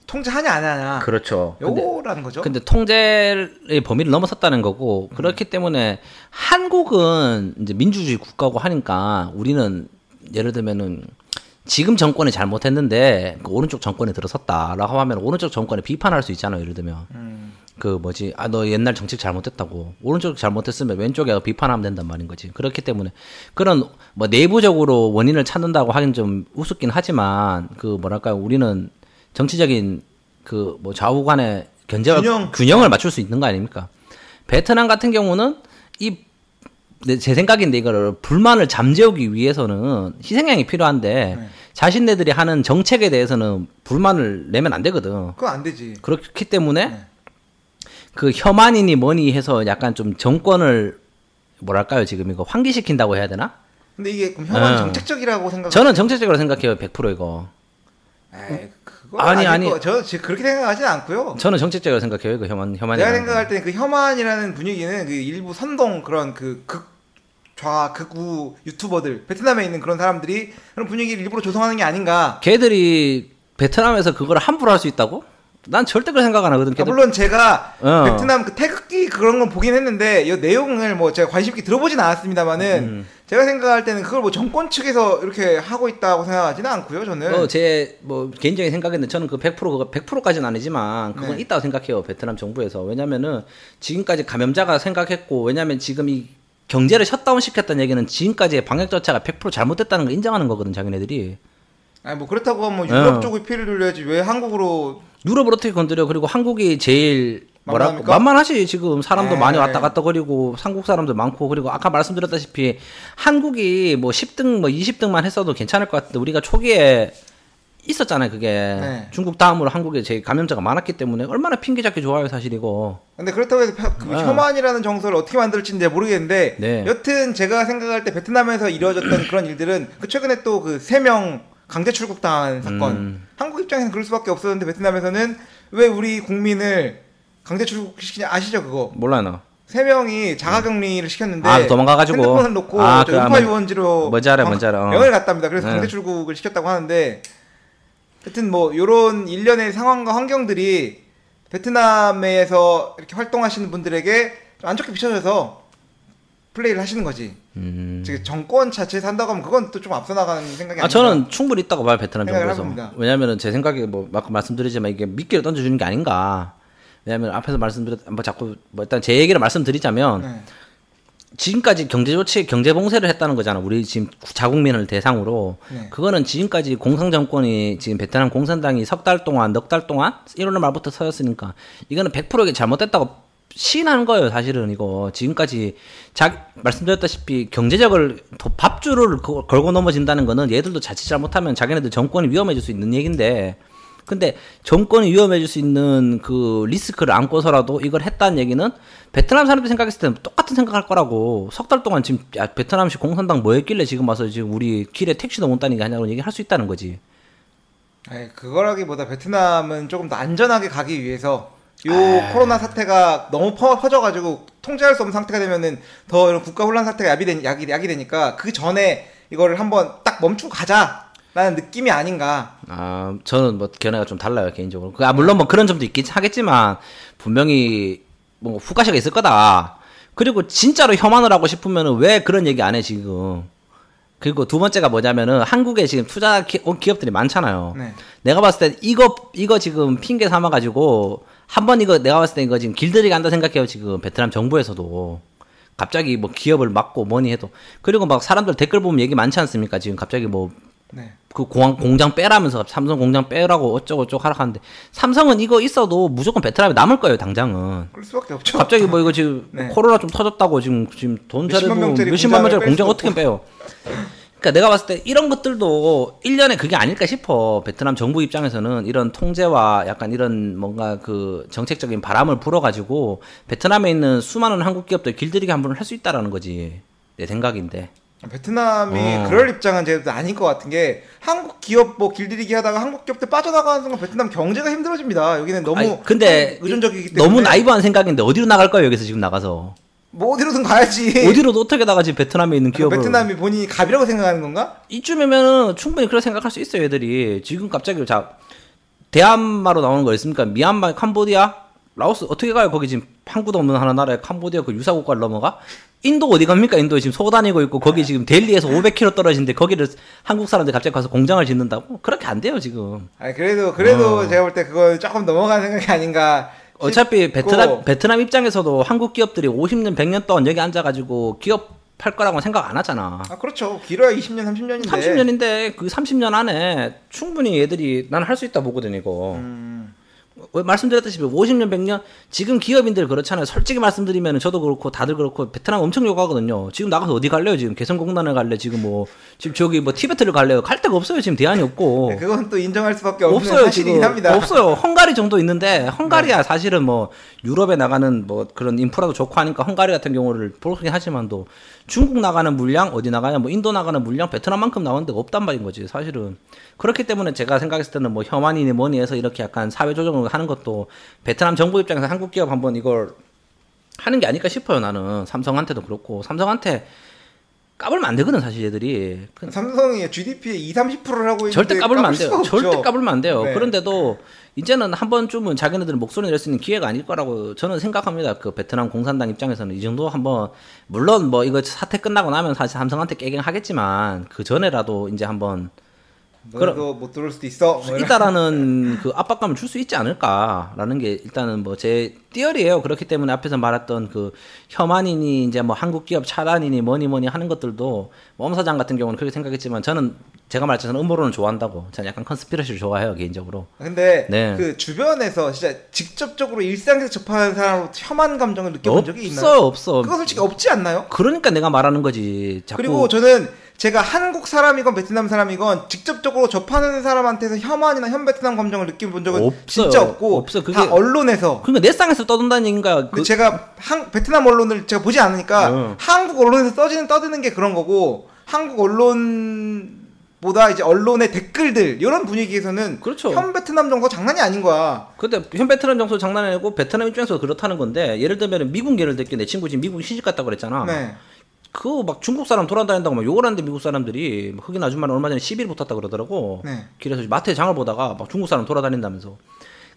통제하냐 안 하냐. 그렇죠. 요거라는 거죠. 근데 통제의 범위를 넘어섰다는 거고 그렇기 때문에 한국은 이제 민주주의 국가고 하니까 우리는 예를 들면은 지금 정권이 잘못했는데 그 오른쪽 정권에 들어섰다라고 하면 오른쪽 정권에 비판할 수 있잖아요. 예를 들면 그 뭐지 너 옛날 정책 잘못했다고 오른쪽 잘못했으면 왼쪽에 비판하면 된단 말인 거지. 그렇기 때문에 그런 뭐 내부적으로 원인을 찾는다고 하긴 좀 우습긴 하지만 그 뭐랄까요 우리는 정치적인 그 뭐 좌우 간의 균형을 맞출 수 있는 거 아닙니까? 베트남 같은 경우는 제 생각인데 이거를 불만을 잠재우기 위해서는 희생양이 필요한데 네. 자신네들이 하는 정책에 대해서는 불만을 내면 안 되거든. 그건 안 되지. 그렇기 때문에 네. 그 혐한이니 뭐니 해서 약간 좀 정권을 뭐랄까요 지금 이거 환기시킨다고 해야 되나? 근데 이게 그럼 혐한 정책적이라고 생각해요? 저는 정책적으로 생각해요. 100% 이거. 에이, 아니. 저 그렇게 생각하지는 않고요. 저는 정책적으로 생각해요. 이거 혐한. 내가 생각할 때는 그 혐한이라는 분위기는 그 일부 선동 그런 그 극우 유튜버들 베트남에 있는 그런 사람들이 그런 분위기를 일부러 조성하는 게 아닌가. 걔들이 베트남에서 그걸 함부로 할 수 있다고? 난 절대 그런 생각 안 하거든. 물론 제가 베트남 그 태극기 그런 건 보긴 했는데 이 내용을 뭐 제가 관심 있게 들어보진 않았습니다만은 제가 생각할 때는 그걸 뭐 정권 측에서 이렇게 하고 있다고 생각하지는 않고요. 저는 제 뭐 개인적인 생각인데 저는 그 100%까지는 아니지만 그건 네. 있다고 생각해요. 베트남 정부에서. 왜냐면은 지금까지 감염자가 생각했고 왜냐면 지금 이 경제를 셧다운 시켰다는 얘기는 지금까지의 방역 절차가 100% 잘못됐다는 걸 인정하는 거거든 자기네들이. 아니 뭐 그렇다고 하면 유럽 쪽에 피해를 돌려야지 왜 한국으로 유럽을 어떻게 건드려? 그리고 한국이 제일 뭐랄까 만만하지 지금 사람도 많이 왔다 갔다 거리고 한국 사람들 많고 그리고 아까 말씀드렸다시피 한국이 뭐 10등 뭐 20등만 했어도 괜찮을 것 같은데 우리가 초기에 있었잖아요 그게 네. 중국 다음으로 한국에 제일 감염자가 많았기 때문에 얼마나 핑계 잡기 좋아요 사실 이거. 근데 그렇다고 해서 혐한이라는 정서를 어떻게 만들지는 모르겠는데 네. 여튼 제가 생각할 때 베트남에서 이루어졌던 그런 일들은 그 최근에 또 그 3명 강제 출국당한 사건 한국 입장에서는 그럴 수밖에 없었는데 베트남에서는 왜 우리 국민을 강제 출국시키냐 아시죠 그거? 몰라 나. 3명이 자가격리를 시켰는데 도망가가지고 핸드폰을 놓고 음파 유원지로 뭔지 알아. 여행을 갔답니다. 그래서 강제 출국을 시켰다고 하는데 하여튼 뭐 요런 일련의 상황과 환경들이 베트남에서 이렇게 활동하시는 분들에게 좀 안 좋게 비춰져서 플레이를 하시는 거지. 즉 정권 자체에서 한다고 하면 그건 또 좀 앞서 나가는 생각이 아니라. 저는 충분히 있다고 봐요 베트남 정부에서. 왜냐하면 제 생각에 뭐 말씀드리지만 이게 미끼를 던져주는 게 아닌가. 왜냐하면 앞에서 말씀드렸 뭐 자꾸 뭐 일단 제 얘기를 말씀드리자면 지금까지 경제조치, 경제봉쇄를 했다는 거잖아. 우리 지금 자국민을 대상으로. 네. 그거는 지금까지 공산정권이 지금 베트남 공산당이 석 달 동안, 넉 달 동안 1월 말부터 서였으니까 이거는 100% 잘못됐다고 시인하는 거예요. 사실은 이거. 지금까지 말씀드렸다시피 경제적을 밥줄을 걸고 넘어진다는 거는 얘들도 자칫 잘못하면 자기네들 정권이 위험해질 수 있는 얘기인데 근데 정권이 위험해질 수 있는 그 리스크를 안고서라도 이걸 했다는 얘기는 베트남 사람들 생각했을 때는 똑같은 생각할 거라고 석 달 동안 지금 베트남식 공산당 뭐 했길래 지금 와서 지금 우리 길에 택시도 못 다니게 하냐고 얘기할 수 있다는 거지. 아니, 그거라기보다 베트남은 조금 더 안전하게 가기 위해서 코로나 사태가 너무 퍼져가지고 통제할 수 없는 상태가 되면은 더 이런 국가 혼란 사태가 약이 되니까 그 전에 이거를 한번 딱 멈추고 가자. 라는 느낌이 아닌가. 저는 뭐 견해가 좀 달라요 개인적으로. 물론 뭐 그런 점도 있긴 하겠지만 분명히 뭐 후가시가 있을 거다. 그리고 진짜로 혐한을 하고 싶으면은 왜 그런 얘기 안 해 지금. 그리고 두 번째가 뭐냐면은 한국에 지금 투자 기업들이 많잖아요. 네. 내가 봤을 때 이거 지금 핑계 삼아가지고 한번 이거 내가 봤을 때 이거 지금 길들이게 한다 생각해요 지금 베트남 정부에서도. 갑자기 뭐 기업을 막고 뭐니 해도. 그리고 막 사람들 댓글 보면 얘기 많지 않습니까? 지금 갑자기 뭐 네. 그 공장 빼라면서 삼성 공장 빼라고 어쩌고저쩌고 하라 하는데 삼성은 이거 있어도 무조건 베트남에 남을 거예요 당장은. 그럴 수밖에 없죠. 갑자기 뭐 이거 지금 네. 코로나 좀 터졌다고 지금 돈 자르고 몇십만 명짜리 공장 어떻게 빼요. 그러니까 내가 봤을 때 이런 것들도 일련의 그게 아닐까 싶어. 베트남 정부 입장에서는 이런 통제와 약간 이런 뭔가 그 정책적인 바람을 불어가지고 베트남에 있는 수많은 한국 기업들 길들이게 한번 할 수 있다라는 거지. 내 생각인데. 베트남이 그럴 입장은 제가 아닐 것 같은 게 한국 기업 뭐 길들이기 하다가 한국 기업들 빠져나가는 순간 베트남 경제가 힘들어집니다. 여기는 너무 근데 의존적이기 때문에 너무 나이브한 생각인데 어디로 나갈 거예요 여기서 지금 나가서. 뭐 어디로든 가야지. 어디로도 어떻게 나가지 베트남에 있는 기업을. 베트남이 본인이 갑이라고 생각하는 건가? 이쯤이면은 충분히 그렇게 생각할 수 있어요 애들이. 지금 갑자기 대한마로 나오는 거 있습니까? 미얀마, 캄보디아, 라오스 어떻게 가요? 거기 지금 항구도 없는 하나 나라에 캄보디아 그 유사국가를 넘어가? 인도 어디 갑니까? 인도에 지금 소 다니고 있고 거기 지금 델리에서 500km 떨어진데 거기를 한국 사람들 갑자기 가서 공장을 짓는다고? 그렇게 안 돼요 지금. 아니 그래도 제가 볼 때 그건 조금 넘어가는 생각이 아닌가. 어차피 베트남 입장에서도 한국 기업들이 50년 100년 동안 여기 앉아가지고 기업할 거라고 생각 안 하잖아. 그렇죠. 길어야 20년 30년인데. 30년인데 그 30년 안에 충분히 얘들이 나는 할 수 있다 보거든 이거. 말씀드렸다시피 50년 100년 지금 기업인들 그렇잖아요. 솔직히 말씀드리면 저도 그렇고 다들 그렇고 베트남 엄청 욕하거든요. 지금 나가서 어디 갈래요? 지금 개성공단을 갈래? 지금 저기 뭐 티베트를 갈래요? 갈 데가 없어요. 지금 대안이 없고. 네, 그건 또 인정할 수밖에 없는 사실이긴 합니다. 없어요. 헝가리 정도 있는데 헝가리야 사실은 뭐 유럽에 나가는 뭐 그런 인프라도 좋고 하니까 헝가리 같은 경우를 보긴 하지만도 중국 나가는 물량 어디 나가냐 뭐 인도 나가는 물량 베트남만큼 나오는 데가 없단 말인 거지 사실은. 그렇기 때문에 제가 생각했을 때는 뭐 혐한이니 뭐니 해서 이렇게 약간 사회 조정을 하는 것도 베트남 정부 입장에서 한국 기업 한번 이걸 하는 게 아닐까 싶어요. 나는 삼성한테도 그렇고 삼성한테 까불면 안 되거든 사실 얘들이. 삼성이 GDP의 20-30%를 하고 있는데 절대 까불면 안 돼요. 절대 까불면 안 돼요. 네. 그런데도 이제는 한 번쯤은 자기네들 목소리 낼 수 있는 기회가 아닐 거라고 저는 생각합니다. 그 베트남 공산당 입장에서는 이 정도 한번 물론 뭐 이거 사태 끝나고 나면 사실 삼성한테 깨갱하겠지만 그 전에라도 이제 한번 너도 못 들어올 수도 있어. 있다라는 그 압박감을 줄 수 있지 않을까라는 게 일단은 뭐 제 띠어리예요. 그렇기 때문에 앞에서 말했던 그 혐한이니 이제 뭐 한국 기업 차단이니 뭐니 하는 것들도 뭐 사장 같은 경우는 그렇게 생각했지만 저는 제가 말했잖아요. 음모론을 좋아한다고. 저는 약간 컨스피러시를 좋아해요 개인적으로. 근데 네. 그 주변에서 진짜 직접적으로 일상에서 접하는 사람으로 혐한 감정을 느껴본 적이 있나요? 없어. 그거 솔직히 없지 않나요? 그러니까 내가 말하는 거지. 자꾸. 그리고 저는 제가 한국 사람이건 베트남 사람이건 직접적으로 접하는 사람한테서 혐한이나 혐베트남 감정을 느껴본 적은 없어요. 진짜 없고 없어. 그게 다 언론에서. 그러니까 내 쌍에서 떠든다는 얘기인가. 제가 베트남 언론을 제가 보지 않으니까 한국 언론에서 떠드는 게 그런 거고 한국 언론보다 이제 언론의 댓글들 이런 분위기에서는 그렇죠. 혐베트남 정서 장난이 아닌 거야. 근데 혐베트남 정서 장난이 아니고 베트남 입장에서 그렇다는 건데 예를 들면 미국 예를 들게 내 친구 지금 미국 시집 갔다고 그랬잖아. 네. 그거 막 중국 사람 돌아다닌다고 막 욕을 하는데 미국 사람들이 흑인 아줌마는 얼마 전에 시비를 붙었다 그러더라고. 네. 길에서 마트에 장을 보다가 막 중국 사람 돌아다닌다면서.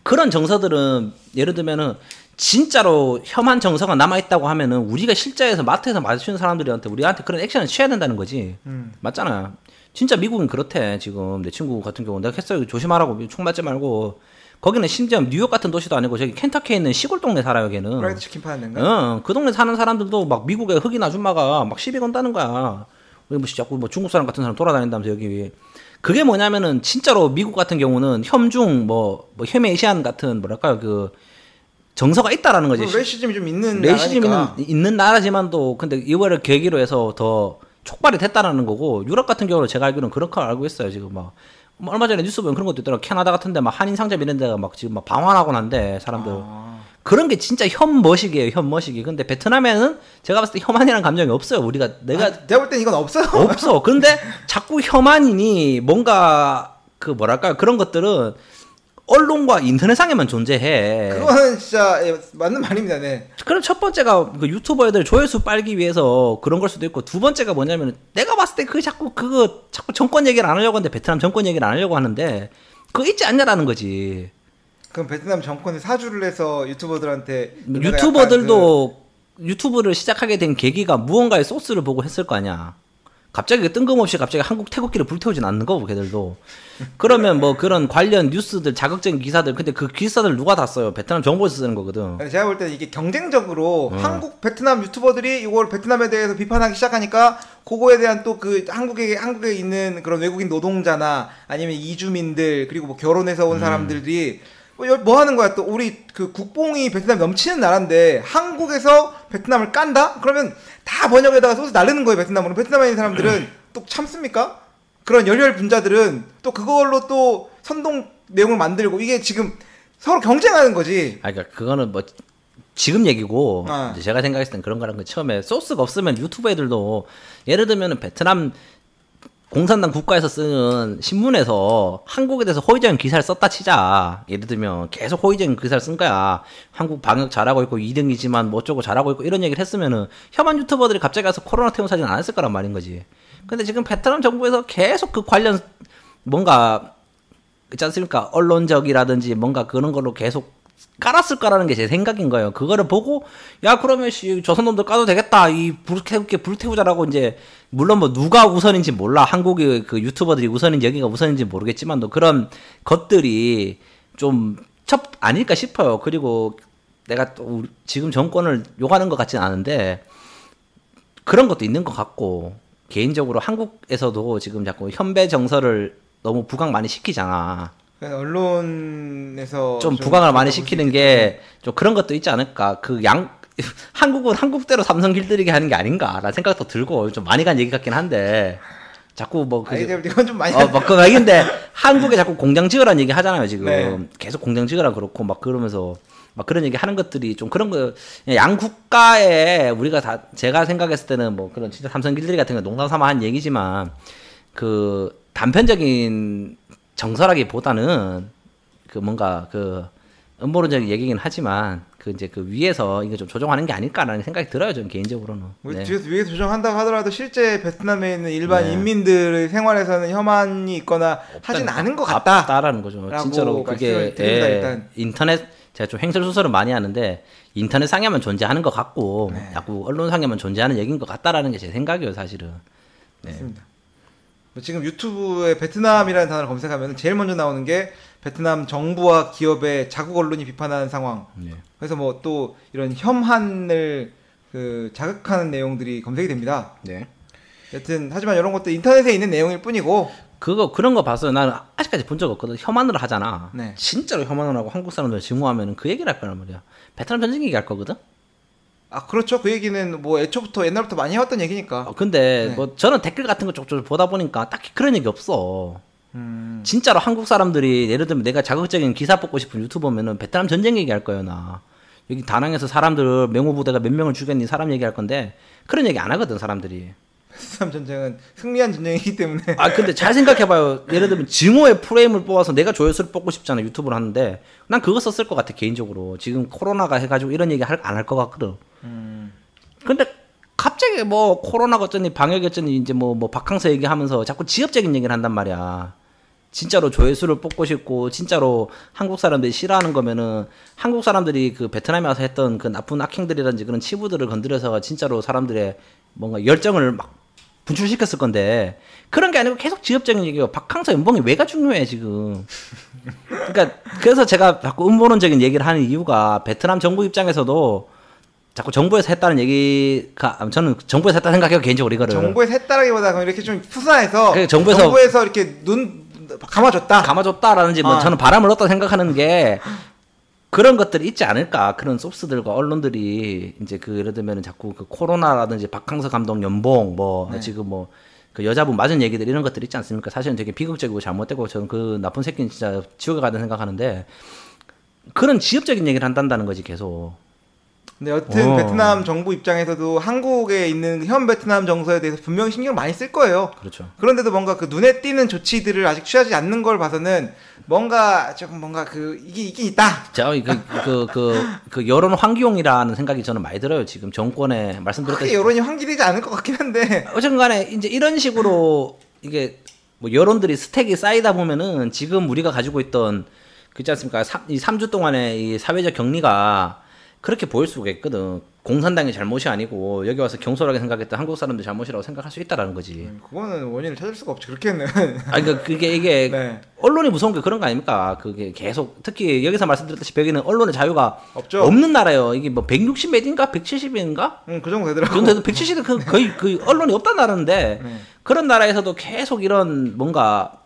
그런 정서들은 예를 들면은 진짜로 혐한 정서가 남아있다고 하면은 우리가 실제에서 마트에서 마주치는 사람들한테 우리한테 그런 액션을 취해야 된다는 거지. 맞잖아. 진짜 미국은 그렇대 지금 내 친구 같은 경우 내가 했어요. 조심하라고 총 맞지 말고 거기는 심지어 뉴욕 같은 도시도 아니고 저기 켄터키에 있는 시골 동네 살아요, 걔는. 프라이드 치킨 파는 데인가? 그 동네 사는 사람들도 막 미국의 흑인 아줌마가 막 시비 건다는 거야. 뭐 자꾸 뭐 중국 사람 같은 사람 돌아다닌다면서 여기. 그게 뭐냐면은 진짜로 미국 같은 경우는 혐중 뭐 혐에이시안 같은 뭐랄까요 그 정서가 있다라는 거지. 레이시즘이 좀 있는 레이시즘이 있는 나라지만도 근데 이거를 계기로 해서 더 촉발이 됐다라는 거고 유럽 같은 경우는 제가 알기로는 그런 걸 알고 있어요. 지금 막 얼마 전에 뉴스 보면 그런 것도 있더라고. 캐나다 같은데 막 한인 상점 이런 데가 막 지금 막 방황하고 난데 사람들. 그런 게 진짜 혐머식이에요. 혐머식이. 근데 베트남에는 제가 봤을 때 혐한이라는 감정이 없어요. 내가 볼 땐 이건 없어요. 없어. 근데 자꾸 혐한이니 뭔가 그 뭐랄까요 그런 것들은 언론과 인터넷상에만 존재해. 그거는 진짜 맞는 말입니다. 네. 그럼 첫 번째가 그 유튜버들 조회수 빨기 위해서 그런 걸 수도 있고 두 번째가 뭐냐면 내가 봤을 때 자꾸 정권 얘기를 안 하려고 하는데 베트남 정권 얘기를 안 하려고 하는데 그거 있지 않냐라는 거지. 그럼 베트남 정권이 사주를 해서 유튜버들한테 유튜버들도 유튜브를 시작하게 된 계기가 무언가의 소스를 보고 했을 거 아니야. 갑자기 뜬금없이 한국 태극기를 불태우진 않는 거고 걔들도. 그러면 뭐 그런 관련 뉴스들 자극적인 기사들 근데 그 기사들 누가 다 써요? 베트남 정부에서 쓰는 거거든. 제가 볼 때는 이게 경쟁적으로 한국 베트남 유튜버들이 이걸 베트남에 대해서 비판하기 시작하니까 그거에 대한 또 그 한국에 있는 그런 외국인 노동자나 아니면 이주민들 그리고 뭐 결혼해서 온 사람들이 뭐 하는 거야? 또 우리 그 국뽕이 베트남 넘치는 나라인데 한국에서 베트남을 깐다? 그러면 다 번역에다가 소스 날리는 거예요. 베트남으로. 베트남에 있는 사람들은 또 참습니까? 그런 열혈 분자들은 또 그걸로 또 선동 내용을 만들고 이게 지금 서로 경쟁하는 거지. 그러니까 그거는 뭐 지금 얘기고 제가 생각했을 땐 그런 거란 거 처음에 소스가 없으면 유튜브 애들도 예를 들면 베트남 공산당 국가에서 쓰는 신문에서 한국에 대해서 호의적인 기사를 썼다 치자. 예를 들면 계속 호의적인 기사를 쓴 거야. 한국 방역 잘하고 있고 2등이지만 뭐 어쩌고 잘하고 있고 이런 얘기를 했으면은 혐한 유튜버들이 갑자기 가서 코로나 태운 사진 안 했을 거란 말인 거지. 근데 지금 베트남 정부에서 계속 그 관련 뭔가 있지 않습니까? 언론적이라든지 뭔가 그런 걸로 계속 깔았을 거라는 게 제 생각인 거예요. 그거를 보고 야 그러면 조선놈들 까도 되겠다. 이 불태우자라고 이제 물론 뭐 누가 우선인지 몰라. 한국의 그 유튜버들이 우선인지 여기가 우선인지 모르겠지만도 그런 것들이 좀 아닐까 싶어요. 그리고 내가 또 지금 정권을 욕하는 것 같진 않은데 그런 것도 있는 것 같고 개인적으로 한국에서도 지금 자꾸 현배 정서를 너무 부각 많이 시키잖아. 언론에서 좀 부각을 많이 시키는 게 좀 그런 것도 있지 않을까. 한국은 한국대로 삼성 길들이게 하는 게 아닌가라는 생각도 들고 좀 많이 간 얘기 같긴 한데 자꾸 뭐 이건 좀 많이 그 얘기인데 한국에 자꾸 공장 지으라는 얘기 하잖아요 지금. 네. 계속 공장 지으라 그렇고 막 그러면서 막 그런 얘기 하는 것들이 좀 그런 거 양국가에 우리가 다 제가 생각했을 때는 뭐 그런 진짜 삼성 길들이 같은 거 농담 삼아 한 얘기지만 그 단편적인 정설하기보다는 그 뭔가 그 음모론적인 얘기긴 하지만 그 이제 그 위에서 이거 좀 조정하는 게 아닐까라는 생각이 들어요, 저는 개인적으로는. 네. 뒤에서 위에서 조정한다고 하더라도 실제 베트남에 있는 일반 인민들의 생활에서는 혐한이 있거나 하진 않은 것 같다라는 거죠. 진짜로 그게 일단. 인터넷 제가 좀 횡설수설을 많이 하는데 인터넷 상에만 존재하는 것 같고 자꾸 언론 상에만 존재하는 얘기인 것 같다라는 게 제 생각이에요, 사실은. 네. 맞습니다. 지금 유튜브에 베트남이라는 단어를 검색하면 제일 먼저 나오는 게 베트남 정부와 기업의 자국 언론이 비판하는 상황. 그래서 뭐 또 이런 혐한을 그 자극하는 내용들이 검색이 됩니다. 네. 여튼 하지만 이런 것도 인터넷에 있는 내용일 뿐이고 그런 거 봤어요. 나는 아직까지 본 적 없거든. 혐한을 하잖아. 네. 진짜로 혐한을 하고 한국 사람들 증오하면은 그 얘기를 할 거란 말이야. 베트남 전쟁 얘기할 거거든. 그렇죠. 그 얘기는 뭐 애초부터 옛날부터 많이 해왔던 얘기니까. 근데 뭐 저는 댓글 같은 거 쪽쪽 보다 보니까 딱히 그런 얘기 없어. 진짜로 한국 사람들이 예를 들면 내가 자극적인 기사 뽑고 싶은 유튜버면은 베트남 전쟁 얘기할 거예요, 나. 여기 다낭에서 사람들 맹호부대가 몇 명을 죽였니 사람 얘기할 건데 그런 얘기 안 하거든, 사람들이. 베트남 전쟁은 승리한 전쟁이기 때문에. 근데 잘 생각해봐요. 예를 들면 증오의 프레임을 뽑아서 내가 조회수를 뽑고 싶잖아, 유튜브를 하는데 난 그거 썼을 것 같아, 개인적으로. 지금 코로나가 해가지고 이런 얘기 안 할 것 같거든. 근데 갑자기 뭐 코로나가 어쩌니 방역이 어쩌니 이제 뭐 바캉스 얘기하면서 자꾸 지역적인 얘기를 한단 말이야. 진짜로 조회수를 뽑고 싶고 진짜로 한국 사람들이 싫어하는 거면은 한국 사람들이 그 베트남에 와서 했던 그 나쁜 악행들이라든지 그런 치부들을 건드려서 진짜로 사람들의 뭔가 열정을 막 분출시켰을 건데 그런 게 아니고 계속 지엽적인 얘기가 박항서 연봉이 왜가 중요해 지금. 그러니까 그래서 제가 자꾸 음모론적인 얘기를 하는 이유가 베트남 정부 입장에서도 자꾸 정부에서 했다는 얘기가 저는 정부에서 했다 생각해요 개인적으로 이거를. 정부에서 했다라기보다 이렇게 좀 푸사해서 정부에서 이렇게 눈 감아줬다라든지 뭐 저는 바람을 얻다 생각하는 게 그런 것들이 있지 않을까. 그런 소스들과 언론들이 이제 그 예를 들면 자꾸 그 코로나라든지 박항서 감독 연봉 뭐 네. 지금 뭐 그 여자분 맞은 얘기들 이런 것들 있지 않습니까? 사실은 되게 비극적이고 잘못되고 저는 그 나쁜 새끼는 진짜 지옥에 가든 생각하는데 그런 지엽적인 얘기를 한다는 거지 계속. 근데 여튼 베트남 정부 입장에서도 한국에 있는 현 베트남 정서에 대해서 분명히 신경 많이 쓸 거예요. 그렇죠. 그런데도 뭔가 그 눈에 띄는 조치들을 아직 취하지 않는 걸 봐서는 뭔가 조금 뭔가 그 이게 있긴 있다. 자, 그 여론 환기용이라는 생각이 저는 많이 들어요. 지금 정권에 말씀드렸다시피 여론이 환기되지 않을 것 같긴 한데. 어쨌든간에 이제 이런 식으로 이게 뭐 여론들이 스택이 쌓이다 보면은 지금 우리가 가지고 있던 그 있지 않습니까? 이 3주 동안의 이 사회적 격리가 그렇게 보일 수가 있거든. 공산당의 잘못이 아니고 여기 와서 경솔하게 생각했던 한국 사람들 잘못이라고 생각할 수 있다라는 거지. 그거는 원인을 찾을 수가 없지. 그렇게는. 아니 그러니까 이게 네. 언론이 무서운 게 그런 거 아닙니까? 그게 계속 특히 여기서 말씀드렸다시피 여기는 언론의 자유가 없죠. 없는 나라예요. 이게 뭐 160몇인가 170인가? 그 정도 되더라고. 근데 170은 거의 그 언론이 없다는 나라인데 그런 나라에서도 계속 이런 뭔가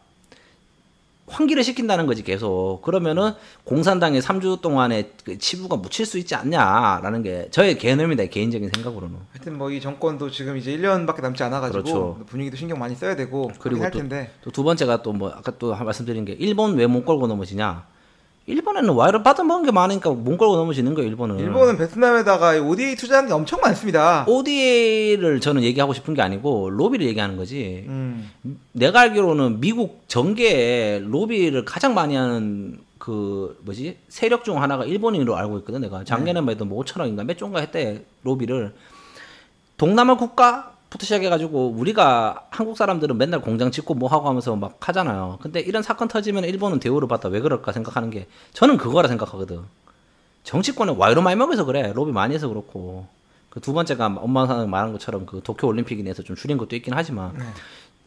환기를 시킨다는 거지 계속. 그러면은 공산당의 3주 동안의 그 치부가 묻힐 수 있지 않냐라는 게 저의 개념입니다. 개인적인 생각으로는. 하여튼 뭐 이 정권도 지금 이제 1년밖에 남지 않아가지고 그렇죠. 분위기도 신경 많이 써야 되고 그리고 할 텐데. 또 두 번째가 또 뭐 아까 또 말씀드린 게 일본 왜 못 걸고 넘어지냐. 일본에는 와이를 받아먹은 게 많으니까 못 걸고 넘어지는 거예요. 일본은 베트남에다가 ODA 투자한 게 엄청 많습니다. ODA를 저는 얘기하고 싶은 게 아니고 로비를 얘기하는 거지. 내가 알기로는 미국 정계에 로비를 가장 많이 하는 그 뭐지 세력 중 하나가 일본인으로 알고 있거든. 내가 작년에만 해도 뭐 5천억인가 몇 조인가 했대 로비를. 동남아 국가부터 시작해가지고 우리가 한국 사람들은 맨날 공장 짓고 뭐 하고 하면서 막 하잖아요. 근데 이런 사건 터지면 일본은 대우를 받다 왜 그럴까 생각하는 게 저는 그거라 생각하거든. 정치권에 와이로 많이 먹여서 그래. 로비 많이 해서 그렇고. 그 두 번째가 엄마가 말한 것처럼 그 도쿄 올림픽에 대해서 좀 줄인 것도 있긴 하지만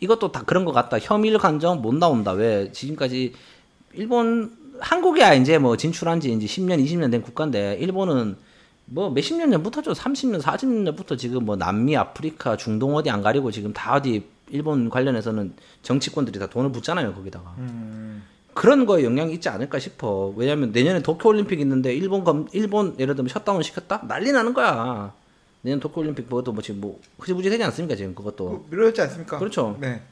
이것도 다 그런 것 같다. 혐일 간정 못 나온다. 왜 지금까지 한국이야 이제 뭐 진출한 지 이제 10년 20년 된 국가인데 일본은 뭐 몇십 년 전부터죠. 30년 40년 전부터 지금 뭐 남미 아프리카 중동 어디 안 가리고 지금 다 어디 일본 관련해서는 정치권들이 다 돈을 붓잖아요 거기다가. 그런 거에 영향이 있지 않을까 싶어. 왜냐면 내년에 도쿄올림픽 있는데 일본 예를 들면 셧다운 시켰다? 난리 나는 거야. 내년 도쿄올림픽 그것도 뭐 지금 뭐 흐지부지 되지 않습니까 지금 그것도. 미뤄졌지 않습니까? 그렇죠. 네.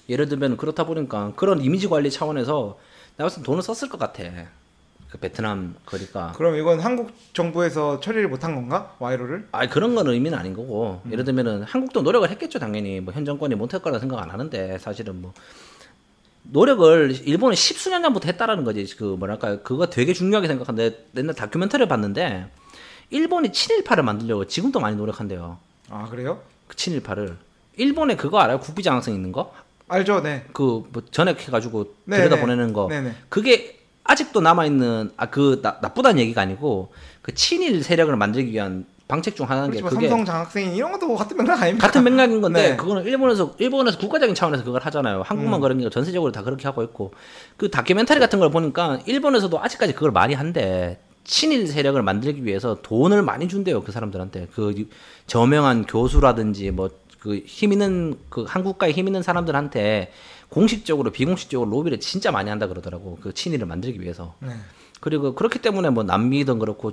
예를 들면 그렇다 보니까 그런 이미지 관리 차원에서 내가 봤을 때 돈을 썼을 것 같아. 그 베트남 거니까. 그럼 이건 한국 정부에서 처리를 못한 건가? 와이로를? 아 그런 건 의미는 아닌 거고. 예를 들면은 한국도 노력을 했겠죠 당연히. 뭐 현 정권이 못할 거라 생각 안 하는데 사실은 뭐 노력을 일본은 10수년 전부터 했다라는 거지. 그 뭐랄까 그거 되게 중요하게 생각하는데 옛날 다큐멘터리를 봤는데 일본이 친일파를 만들려고 지금도 많이 노력한대요. 아 그래요? 그 친일파를. 일본에 그거 알아요? 국비장학생 있는 거? 알죠, 네. 그 뭐 전역해가지고 들여다 보내는 거. 네네. 그게 아직도 남아있는 나쁘다는 얘기가 아니고 그 친일 세력을 만들기 위한 방책 중 하나인 게 그게 삼성 장학생인 이런 것도 같은 맥락 아닙니까? 같은 맥락인 건데 네. 그거는 일본에서 국가적인 차원에서 그걸 하잖아요. 한국만 그런 게 전세적으로 다 그렇게 하고 있고 그 다큐멘터리 같은 걸 보니까 일본에서도 아직까지 그걸 많이 한대. 친일 세력을 만들기 위해서 돈을 많이 준대요 그 사람들한테. 그 저명한 교수라든지 뭐 그 힘 있는 그 한국가에 힘 있는 사람들한테 공식적으로 비공식적으로 로비를 진짜 많이 한다 그러더라고. 그 친일을 만들기 위해서. 네. 그리고 그렇기 때문에 뭐 남미든 그렇고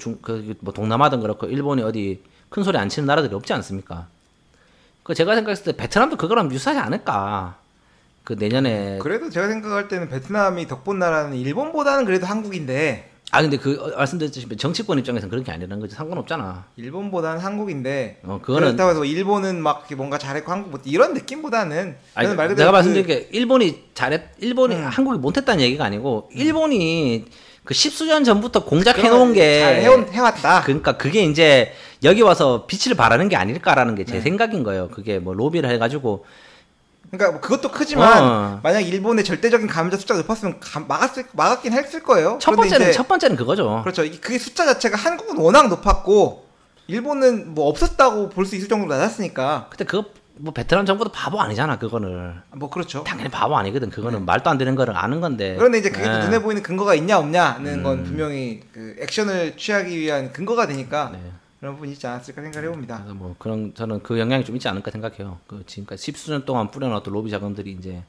뭐 동남아든 그렇고 일본이 어디 큰 소리 안 치는 나라들이 없지 않습니까? 그 제가 생각했을 때 베트남도 그거랑 유사하지 않을까. 그 내년에 그래도 제가 생각할 때는 베트남이 덕분 나라는 일본보다는 그래도 한국인데. 아 근데 그 말씀드렸듯이 정치권 입장에서는 그런 게 아니라는 거지. 상관없잖아. 일본보다는 한국인데. 그거는 그렇다고 해서 일본은 막 뭔가 잘했고 한국 못 이런 느낌보다는. 아니, 말 그대로 내가 말씀드린 게 일본이 한국이 못했다는 얘기가 아니고 일본이 그 10수년 전부터 공작해놓은 게 잘 해왔다. 그러니까 그게 이제 여기 와서 빛을 발하는 게 아닐까라는 게 제 생각인 거예요. 그게 뭐 로비를 해가지고. 그러니까 뭐 그것도 크지만 만약 일본의 절대적인 감염자 숫자가 높았으면 막았긴 했을 거예요. 첫 번째는 그거죠. 그렇죠. 그 숫자 자체가 한국은 워낙 높았고 일본은 뭐 없었다고 볼 수 있을 정도로 낮았으니까. 근데 그거 뭐 베테랑 정부도 바보 아니잖아 그거는. 뭐 그렇죠. 당연히 바보 아니거든. 그거는 말도 안 되는 거를 아는 건데. 그런데 이제 그게 눈에 보이는 근거가 있냐 없냐는 건 분명히 그 액션을 취하기 위한 근거가 되니까 그런 부분이 있지 않았을까 생각을 해봅니다. 그래서 뭐 그런 저는 그 영향이 좀 있지 않을까 생각해요. 그 지금까지 10수년 동안 뿌려놨던 로비 자금들이 이제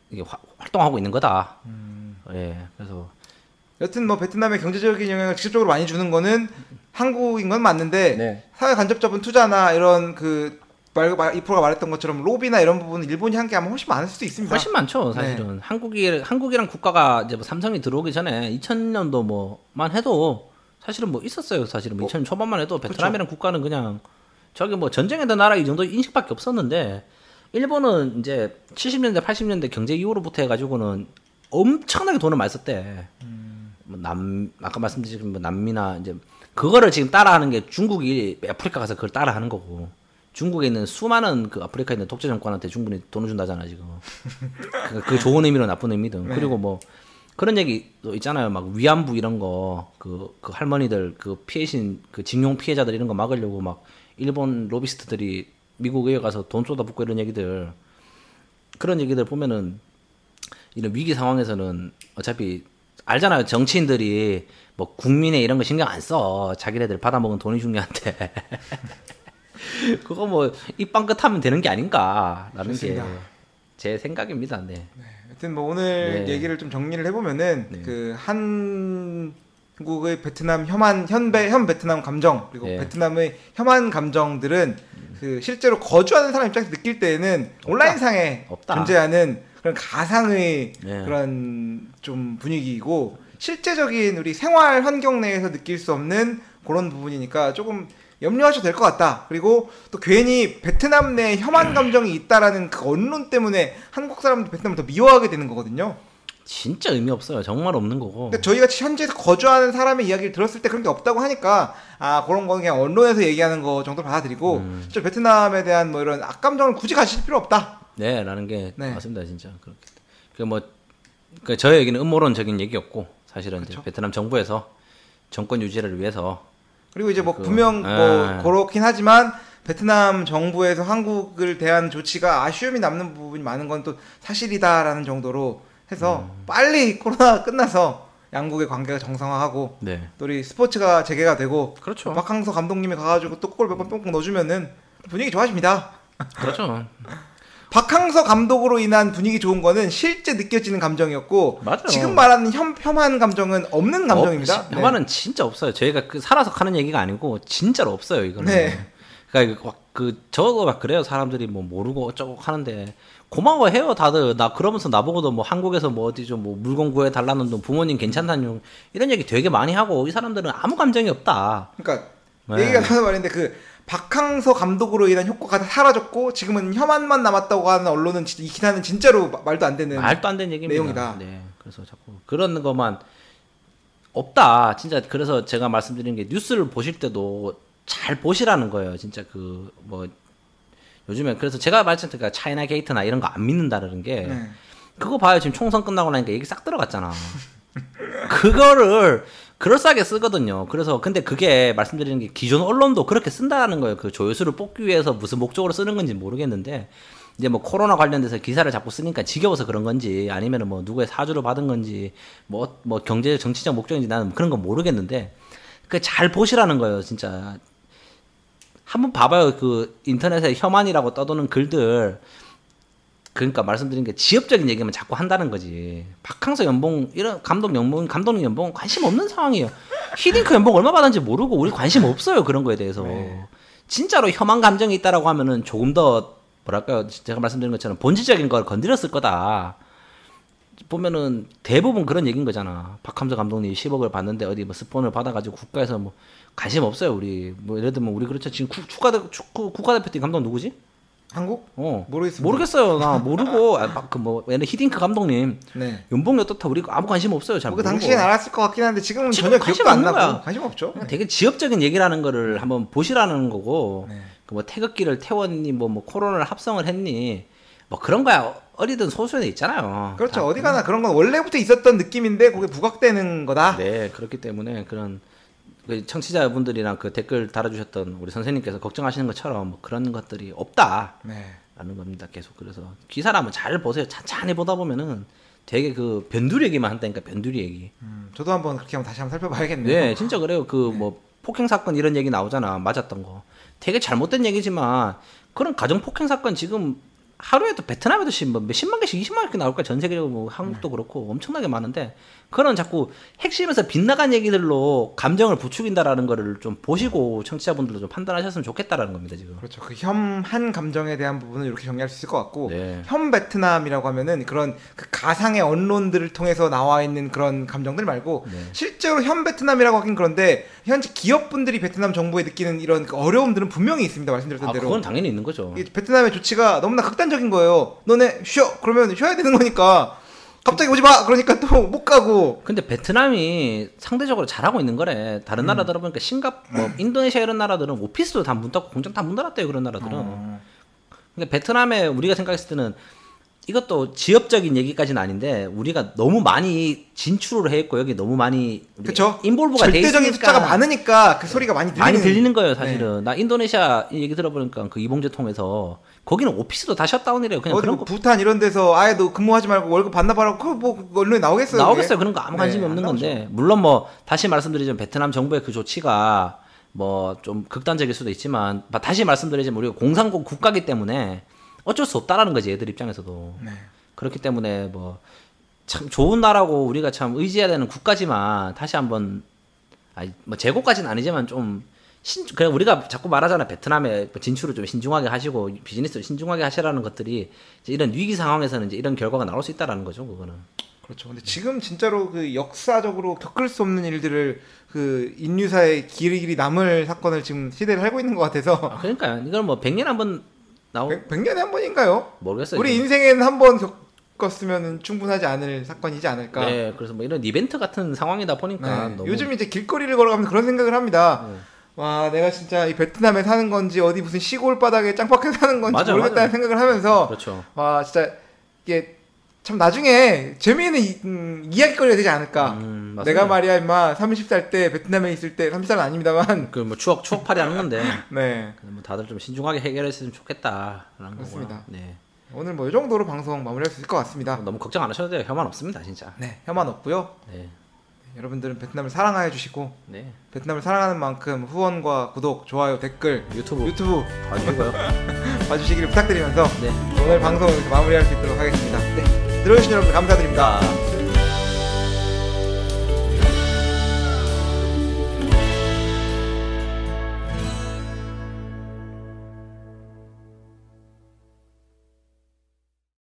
이게 활동하고 있는 거다. 예, 그래서 여튼 뭐 베트남의 경제적인 영향을 직접적으로 많이 주는 거는 한국인 건 맞는데 사회 간접적인 투자나 이런 그 이프로가 말했던 것처럼 로비나 이런 부분은 일본이 한 게 아마 훨씬 많을 수도 있습니다. 훨씬 많죠, 사실은. 한국이랑 국가가 이제 뭐 삼성이 들어오기 전에 2000년도 뭐만 해도 사실은 뭐 있었어요. 사실은 뭐 2000년 초반만 해도 베트남이랑 그렇죠. 국가는 그냥 저기 뭐 전쟁했던 나라 이 정도 인식밖에 없었는데 일본은 이제 70년대 80년대 경제 이후로부터 해가지고는 엄청나게 돈을 많이 썼대. 뭐 아까 말씀드린 뭐 남미나 이제 그거를 지금 따라하는 게 중국이 아프리카 가서 그걸 따라하는 거고. 중국에 있는 수많은 그 아프리카에 있는 독재 정권한테 충분히 돈을 준다잖아 지금. 그 좋은 의미로 나쁜 의미든. 그리고 뭐 그런 얘기도 있잖아요. 막 위안부 이런 거 그 할머니들 그 피해신 그 징용 피해자들 이런 거 막으려고 막 일본 로비스트들이 미국에 가서 돈 쏟아붓고 이런 얘기들 그런 얘기들 보면은 이런 위기 상황에서는 어차피 알잖아요. 정치인들이 뭐 국민의 이런 거 신경 안 써. 자기네들 받아먹은 돈이 중요한데. 그거 뭐 입방 끝하면 되는 게 아닌가라는 게 제 생각입니다. 네. 하여튼 뭐 오늘 얘기를 좀 정리를 해보면은 그 한국의 베트남 현 베트남 감정 그리고 베트남의 혐한 감정들은 그 실제로 거주하는 사람 입장에서 느낄 때에는 온라인상에 존재하는 그런 가상의 그런 좀 분위기이고 실제적인 우리 생활 환경 내에서 느낄 수 없는 그런 부분이니까 조금 염려하셔도 될 것 같다. 그리고 또 괜히 베트남 내에 혐한 감정이 있다라는 그 언론 때문에 한국 사람들 베트남을 더 미워하게 되는 거거든요. 진짜 의미 없어요. 정말 없는 거고. 그러니까 저희가 현지에서 거주하는 사람의 이야기를 들었을 때 그런 게 없다고 하니까 그런 거는 그냥 언론에서 얘기하는 거 정도 받아들이고 저 베트남에 대한 뭐 이런 악감정을 굳이 가실 필요 없다. 네, 라는 게 맞습니다, 진짜. 그렇게. 그 저의 얘기는 음모론적인 얘기였고 사실은 이제 베트남 정부에서 정권 유지를 위해서 그리고 이제 뭐 분명 뭐 그렇긴 하지만 베트남 정부에서 한국을 대한 조치가 아쉬움이 남는 부분이 많은 건 또 사실이다라는 정도로 해서 빨리 코로나 끝나서 양국의 관계가 정상화하고 또 우리 스포츠가 재개가 되고 그렇죠. 박항서 감독님이 가가지고 또 골 몇 번 뿅뿅 넣어주면은 분위기 좋아집니다. 그렇죠. 박항서 감독으로 인한 분위기 좋은 거는 실제 느껴지는 감정이었고 맞아요. 지금 말하는 혐한 감정은 없는 감정입니다. 혐한은 진짜 없어요. 저희가 살아서 하는 얘기가 아니고 진짜로 없어요 이거는. 그러니까 저도 막 그래요. 사람들이 뭐 모르고 어쩌고 하는데 고마워해요 다들. 나 그러면서 나보고도 뭐 한국에서 뭐 어디 좀 뭐 물건 구해 달라는 돈 부모님 괜찮다는 이런 얘기 되게 많이 하고 이 사람들은 아무 감정이 없다. 그러니까 얘기가 나와서 말인데 박항서 감독으로 인한 효과가 다 사라졌고 지금은 혐한만 남았다고 하는 언론은 이 기사는 진짜로 말도 안 되는 얘기입니다. 내용이다. 네, 그래서 자꾸 그런 것만 없다. 진짜 그래서 제가 말씀드린 게 뉴스를 보실 때도 잘 보시라는 거예요. 진짜 뭐 요즘에 그래서 제가 말씀드린 차이나 게이트나 이런 거 안 믿는다는 게 그거 봐요. 지금 총선 끝나고 나니까 얘기 싹 들어갔잖아. 그거를 그럴싸하게 쓰거든요. 그래서 근데 그게 말씀드리는 게 기존 언론도 그렇게 쓴다는 거예요. 그 조회수를 뽑기 위해서 무슨 목적으로 쓰는 건지 모르겠는데 이제 뭐 코로나 관련돼서 기사를 자꾸 쓰니까 지겨워서 그런 건지 아니면은 뭐 누구의 사주를 받은 건지 뭐 경제 정치적 목적인지 나는 그런 건 모르겠는데 그 잘 보시라는 거예요. 진짜 한번 봐봐요. 그 인터넷에 혐한이라고 떠도는 글들. 그러니까 말씀드린 게 지역적인 얘기만 자꾸 한다는 거지. 박항서 연봉 이런 감독님 연봉 관심 없는 상황이에요. 히딩크 연봉 얼마 받았는지 모르고 우리 관심 없어요. 그런 거에 대해서. 진짜로 혐한 감정이 있다라고 하면은 조금 더 뭐랄까요? 제가 말씀드린 것처럼 본질적인 걸 건드렸을 거다. 보면은 대부분 그런 얘기인 거잖아. 박항서 감독님이 10억을 받는데 어디 뭐 스폰을 받아가지고 국가에서 뭐 관심 없어요. 우리 뭐 예를 들면 우리 그렇죠. 지금 축구 국가대표팀 감독 누구지? 한국? 모르겠습니다. 모르겠어요. 나 모르고 얘는 히딩크 감독님 연봉이 어떻다 우리 아무 관심 없어요. 잘 모르고. 당시엔 알았을 것 같긴 한데 지금은 전혀 기억도 안 나고 관심 없죠. 되게 지역적인 얘기라는 거를 한번 보시라는 거고 뭐 태극기를 태웠니 뭐 코로나를 합성을 했니 뭐 그런 거야 어리든 소수는 있잖아요. 그렇죠. 어디 가나 그런 건 원래부터 있었던 느낌인데 그게 부각되는 거다. 네, 그렇기 때문에 그런 그 청취자분들이랑 그 댓글 달아주셨던 우리 선생님께서 걱정하시는 것처럼 뭐 그런 것들이 없다. 네. 라는 겁니다. 계속. 그래서 기사를 한번 잘 보세요. 찬찬히 보다 보면은 되게 그 변두리 얘기만 한다니까, 변두리 얘기. 저도 한번 그렇게 한번 다시 한번 살펴봐야겠네요. 네, 진짜 그래요. 그 뭐 폭행 사건 이런 얘기 나오잖아. 맞았던 거. 되게 잘못된 얘기지만 그런 가정 폭행 사건 지금 하루에도 베트남에도 뭐 몇십만 개씩 20만 개씩 나올 거야. 전 세계적으로 뭐 한국도 그렇고 엄청나게 많은데 그런 자꾸 핵심에서 빗나간 얘기들로 감정을 부추긴다라는 거를 좀 보시고 청취자분들도 좀 판단하셨으면 좋겠다라는 겁니다, 지금. 그렇죠. 그 혐한 감정에 대한 부분은 이렇게 정리할 수 있을 것 같고 네. 혐 베트남이라고 하면은 그런 그 가상의 언론들을 통해서 나와 있는 그런 감정들 말고 네. 실제로 현 베트남이라고 하긴 그런데 현재 기업분들이 베트남 정부에 느끼는 이런 그 어려움들은 분명히 있습니다. 말씀드렸던 대로. 그건 당연히 있는 거죠. 베트남의 조치가 너무나 극단적인 거예요. 너네 쉬어. 그러면 쉬어야 되는 거니까. 갑자기 오지 마! 그러니까 또 못 가고. 근데 베트남이 상대적으로 잘하고 있는 거래. 다른 나라 들어보니까 뭐 인도네시아 이런 나라들은 오피스도 다 문 닫고 공장 다 문 닫았대요, 그런 나라들은. 근데 베트남에 우리가 생각했을 때는 이것도 지역적인 얘기까지는 아닌데 우리가 너무 많이 진출을 해 있고 여기 너무 많이 그쵸? 인볼브가 돼 있으니까 절대적인 숫자가 많으니까 그 소리가 많이 들리는 거예요, 사실은. 네. 나 인도네시아 얘기 들어보니까 그 이봉재 통해서 거기는 오피스도 다 셧다운이래요. 그냥 그런 거 부탄 이런 데서 아예 너 근무하지 말고 월급 반납하라고 그거 뭐 언론에 나오겠어요? 나오겠어요. 그런 거 아무 관심이 없는 건데. 물론 뭐 다시 말씀드리자면 베트남 정부의 그 조치가 뭐 좀 극단적일 수도 있지만 다시 말씀드리자면 우리가 공산국 국가이기 때문에 어쩔 수 없다라는 거지, 애들 입장에서도. 네. 그렇기 때문에 뭐 참 좋은 나라고 우리가 참 의지해야 되는 국가지만 다시 한번 뭐 재고까지는 아니지만 좀 그냥 우리가 자꾸 말하잖아. 베트남에 진출을 좀 신중하게 하시고 비즈니스를 신중하게 하시라는 것들이 이제 이런 위기 상황에서는 이제 이런 결과가 나올 수 있다라는 거죠, 그거는. 그렇죠. 근데 지금 진짜로 그 역사적으로 겪을 수 없는 일들을 그 인류사의 길이 남을 사건을 지금 시대를 살고 있는 것 같아서. 그러니까요. 이걸 뭐 100년에 한 번 100년에 한 번인가요? 모르겠어요. 우리 인생에는 한 번 겪었으면 충분하지 않을 사건이지 않을까. 네, 그래서 뭐 이런 이벤트 같은 상황이다 보니까 네. 너무... 요즘 이제 길거리를 걸어가면서 그런 생각을 합니다. 와, 내가 진짜 이 베트남에 사는 건지 어디 무슨 시골 바닥에 짱박혀 사는 건지 모르겠다는 생각을 하면서 그렇죠. 와, 진짜 이게 참 나중에 재미있는 이야기거리가 되지 않을까. 내가 말이야 임마 30살 때 베트남에 있을 때 30살은 아닙니다만 그 뭐 추억팔이 하는 건데. 네. 뭐 다들 좀 신중하게 해결했으면 좋겠다라는 그렇습니다. 거고요. 네. 오늘 뭐 이 정도로 방송 마무리할 수 있을 것 같습니다. 너무 걱정 안 하셔도 돼요. 혐한 없습니다, 진짜. 네, 혐한 없고요. 네. 여러분들은 베트남을 사랑해 주시고 네. 베트남을 사랑하는 만큼 후원과 구독, 좋아요, 댓글, 유튜브 봐주시고요. 봐주시기를 부탁드리면서 네. 오늘 방송 이렇게 마무리할 수 있도록 하겠습니다. 네. 들어주신 여러분 감사드립니다.